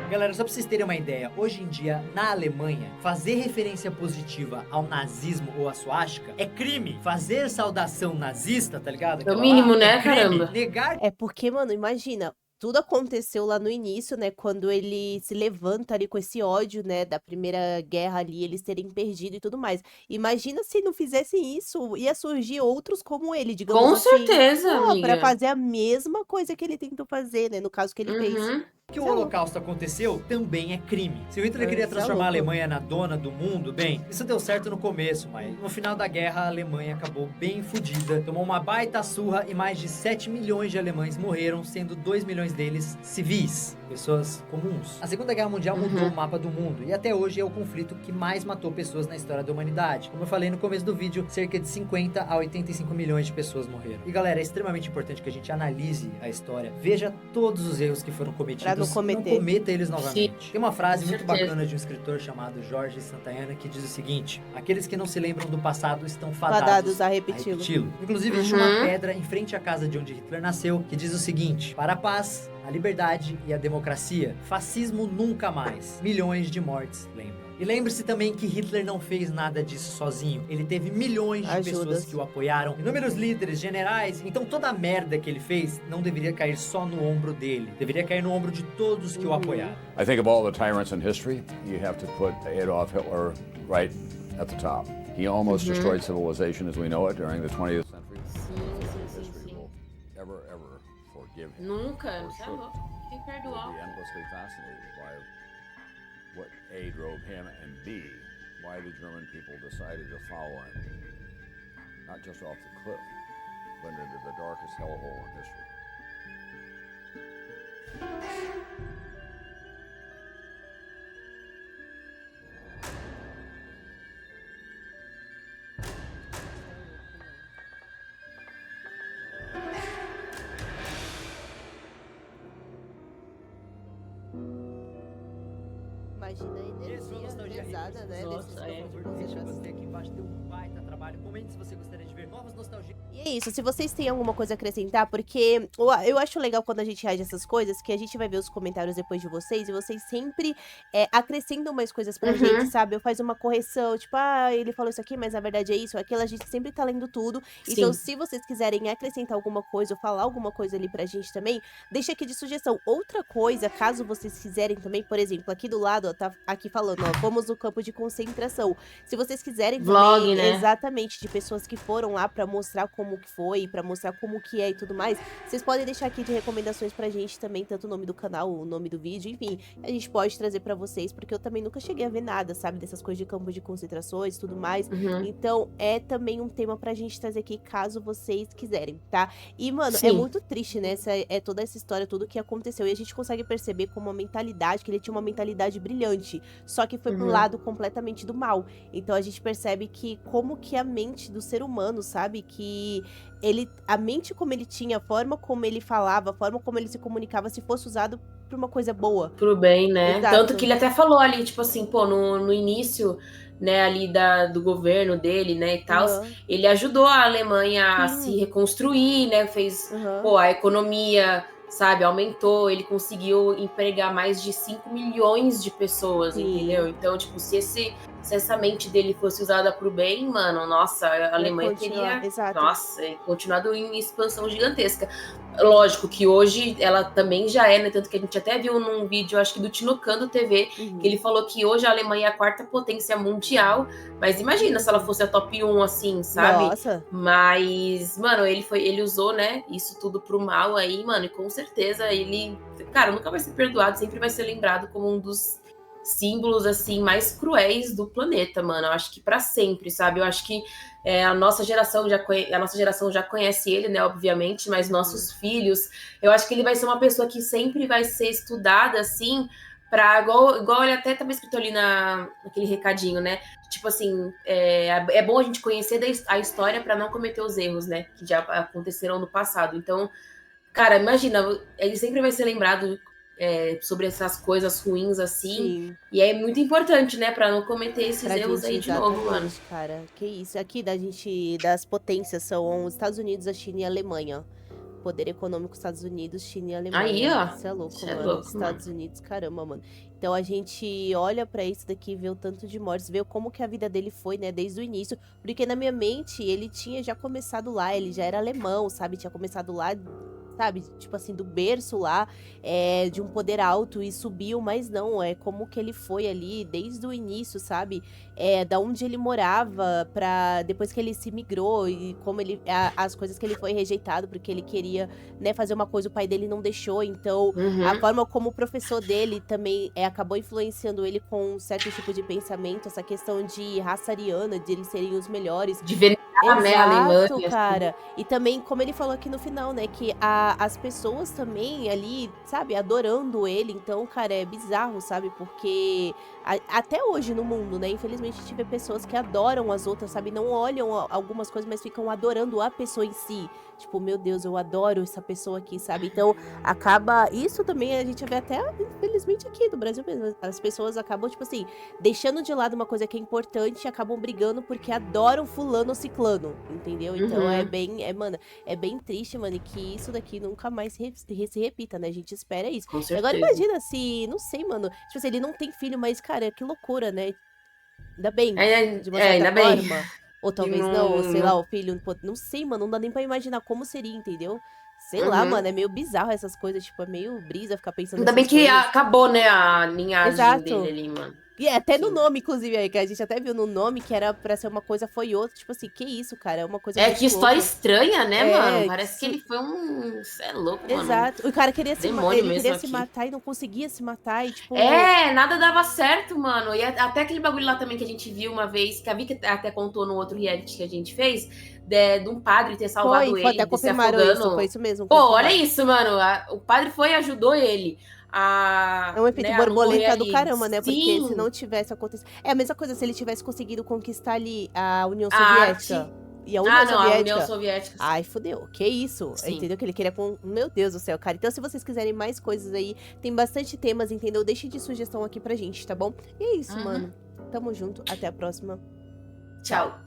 Galera, só pra vocês terem uma ideia, hoje em dia, na Alemanha, fazer referência positiva ao nazismo ou à suástica é crime. Fazer saudação nazista, tá ligado? É o mínimo, né, caramba? Negar... É porque, mano, imagina... Tudo aconteceu lá no início, né, quando ele se levanta ali com esse ódio, né, da Primeira Guerra ali, eles terem perdido e tudo mais. Imagina se não fizessem isso, ia surgir outros como ele, digamos Com assim. certeza, amiga. Pra fazer a mesma coisa que ele tentou fazer, né, no caso que ele fez. Que o Holocausto aconteceu também é crime. Se o Hitler queria transformar a Alemanha na dona do mundo, bem, isso deu certo no começo, mas no final da guerra a Alemanha acabou bem fodida, tomou uma baita surra e mais de 7 milhões de alemães morreram, sendo 2 milhões deles civis, pessoas comuns. A Segunda Guerra Mundial mudou o mapa do mundo e até hoje é o conflito que mais matou pessoas na história da humanidade. Como eu falei no começo do vídeo, cerca de 50 a 85 milhões de pessoas morreram. E galera, é extremamente importante que a gente analise a história, veja todos os erros que foram cometidos. Não cometa eles novamente. Sim. Tem uma frase muito bacana de um escritor chamado Jorge Santayana que diz o seguinte: aqueles que não se lembram do passado estão fadados a repeti-lo. Inclusive, existe uma pedra em frente à casa de onde Hitler nasceu que diz o seguinte: para a paz, a liberdade e a democracia, fascismo nunca mais. Milhões de mortes lembram. E lembre-se também que Hitler não fez nada disso sozinho. Ele teve milhões de pessoas que o apoiaram, inúmeros líderes, generais. Então toda a merda que ele fez não deveria cair só no ombro dele. Deveria cair no ombro de todos que o apoiaram. I think of all the tyrants in history, you have to put Adolf Hitler right at the top. He almost destroyed civilization as we know it during the 20th century. History will ever forgive him. Nunca, não sei louco. Quem perdoar? Be endlessly fascinated by what A drove him, and B, why the German people decided to follow him, not just off the cliff, but into the darkest hellhole in history. Imagina a energia pesada, né? Nossa, deixa você aqui embaixo, deu um baita trabalho. Comente se você gostaria de ver novas nostalgias. E é isso, se vocês têm alguma coisa a acrescentar, porque eu acho legal quando a gente reage a essas coisas, que a gente vai ver os comentários depois de vocês, e vocês sempre acrescentam mais coisas pra gente, sabe? Eu faço uma correção, tipo, ele falou isso aqui, mas na verdade é isso, aquilo, a gente sempre tá lendo tudo. Sim. Então, se vocês quiserem acrescentar alguma coisa, ou falar alguma coisa ali pra gente também, deixa aqui de sugestão. Outra coisa, caso vocês quiserem também, por exemplo, aqui do lado, ó, tá aqui falando, ó, fomos no campo de concentração. Se vocês quiserem vlog, também, né? Exatamente, de pessoas que foram lá pra mostrar como que foi, pra mostrar como que é e tudo mais, vocês podem deixar aqui de recomendações pra gente também, tanto o nome do canal, o nome do vídeo, enfim, a gente pode trazer pra vocês, porque eu também nunca cheguei a ver nada, sabe, dessas coisas de campo de concentrações e tudo mais, então é também um tema pra gente trazer aqui, caso vocês quiserem, tá? E, mano, é muito triste, né, toda essa história, tudo que aconteceu, e a gente consegue perceber como a mentalidade, que ele tinha uma mentalidade brilhante, só que foi pro lado completamente do mal, então a gente percebe que como que a mente do ser humano, sabe, que a mente como ele tinha, a forma como ele falava, a forma como ele se comunicava, se fosse usado pra uma coisa boa. Pro bem, né? Exato. Tanto que ele até falou ali, tipo assim, pô, no início, né, ali do governo dele, né, e tal, ele ajudou a Alemanha a se reconstruir, né, fez, pô, a economia, sabe, aumentou, ele conseguiu empregar mais de 5 milhões de pessoas, entendeu? Então, tipo, se essa mente dele fosse usada pro bem, mano, nossa, a Alemanha teria, continuado em expansão gigantesca. Lógico que hoje ela também já é, né, tanto que a gente até viu num vídeo, acho que do Tinocando TV, que ele falou que hoje a Alemanha é a 4ª potência mundial, mas imagina se ela fosse a top 1, assim, sabe? Nossa. Mas, mano, ele usou, né, isso tudo pro mal aí, mano, e com certeza ele, cara, nunca vai ser perdoado, sempre vai ser lembrado como um dos símbolos, assim, mais cruéis do planeta, mano. Eu acho que pra sempre, sabe? Eu acho que a nossa geração já conhece ele, né, obviamente, mas nossos filhos, eu acho que ele vai ser uma pessoa que sempre vai ser estudada, assim, pra, igual ele até estava escrito ali naquele recadinho, né? Tipo assim, é bom a gente conhecer a história pra não cometer os erros, né, que já aconteceram no passado. Então, cara, imagina, ele sempre vai ser lembrado sobre essas coisas ruins, assim. Sim. E é muito importante, né, pra não cometer esses erros aí de novo, mano. Cara, que isso. Aqui das potências são os Estados Unidos, a China e a Alemanha. Poder econômico, Estados Unidos, China e Alemanha. Aí, ó. Isso é louco, mano. Estados Unidos, caramba, mano. Então a gente olha pra isso daqui, vê o tanto de mortes, vê como que a vida dele foi, né, desde o início. Porque na minha mente, ele tinha já começado lá, ele já era alemão, sabe? Tinha começado lá, sabe? Tipo assim, do berço lá, de um poder alto e subiu, mas não, é como que ele foi ali desde o início, sabe? Da onde ele morava, pra depois que ele se migrou e como ele, as coisas que ele foi rejeitado, porque ele queria, né, fazer uma coisa, o pai dele não deixou, então a forma como o professor dele também acabou influenciando ele com um certo tipo de pensamento, essa questão de raça ariana, de eles serem os melhores. De venerar, né, a Alemanha. Cara. E também, como ele falou aqui no final, né, que as pessoas também ali, sabe, adorando ele, então, cara, é bizarro, sabe, porque até hoje no mundo, né, infelizmente a gente vê pessoas que adoram as outras, sabe, não olham algumas coisas, mas ficam adorando a pessoa em si, tipo, meu Deus, eu adoro essa pessoa aqui, sabe, então acaba, isso também a gente vê até, infelizmente aqui no Brasil mesmo, as pessoas acabam, tipo assim, deixando de lado uma coisa que é importante e acabam brigando porque adoram fulano ou ciclano, entendeu, então mano, é bem triste, mano, e que isso daqui nunca mais se repita, né? A gente espera isso. Com certeza. Agora imagina se, não sei, mano, tipo assim, ele não tem filho, mas, cara, que loucura, né? Ainda bem, de uma certa forma. Ou talvez não, ou sei lá, o filho, não sei, mano, não dá nem pra imaginar como seria, entendeu? Sei lá, mano, é meio bizarro essas coisas, tipo, é meio brisa ficar pensando Ainda bem que acabou, né, a linhagem dele ali, mano. E até no nome, inclusive, aí, que a gente até viu no nome, que era pra ser uma coisa, foi outra. Tipo assim, que isso, cara? É uma coisa muito que história louca. estranha, né, mano? Parece que ele foi um... Cê é louco, mano. Exato. O cara queria se matar e não conseguia se matar. E, tipo... nada dava certo, mano. E até aquele bagulho lá também que a gente viu uma vez, que a Vika até contou no outro reality que a gente fez, de um padre ter salvado ele, até confirmaram se afogando. Foi isso mesmo. Pô, olha isso, mano. O padre foi e ajudou ele. É um efeito borboleta do caramba, né? Sim. Porque se não tivesse acontecido... É a mesma coisa se ele tivesse conseguido conquistar ali a União Soviética. E a União Soviética. Ai, fodeu. Que isso? Sim. Entendeu? Que ele queria com... Meu Deus do céu, cara. Então, se vocês quiserem mais coisas aí, tem bastante temas, entendeu? Deixe de sugestão aqui pra gente, tá bom? E é isso, mano. Tamo junto. Até a próxima. Tchau.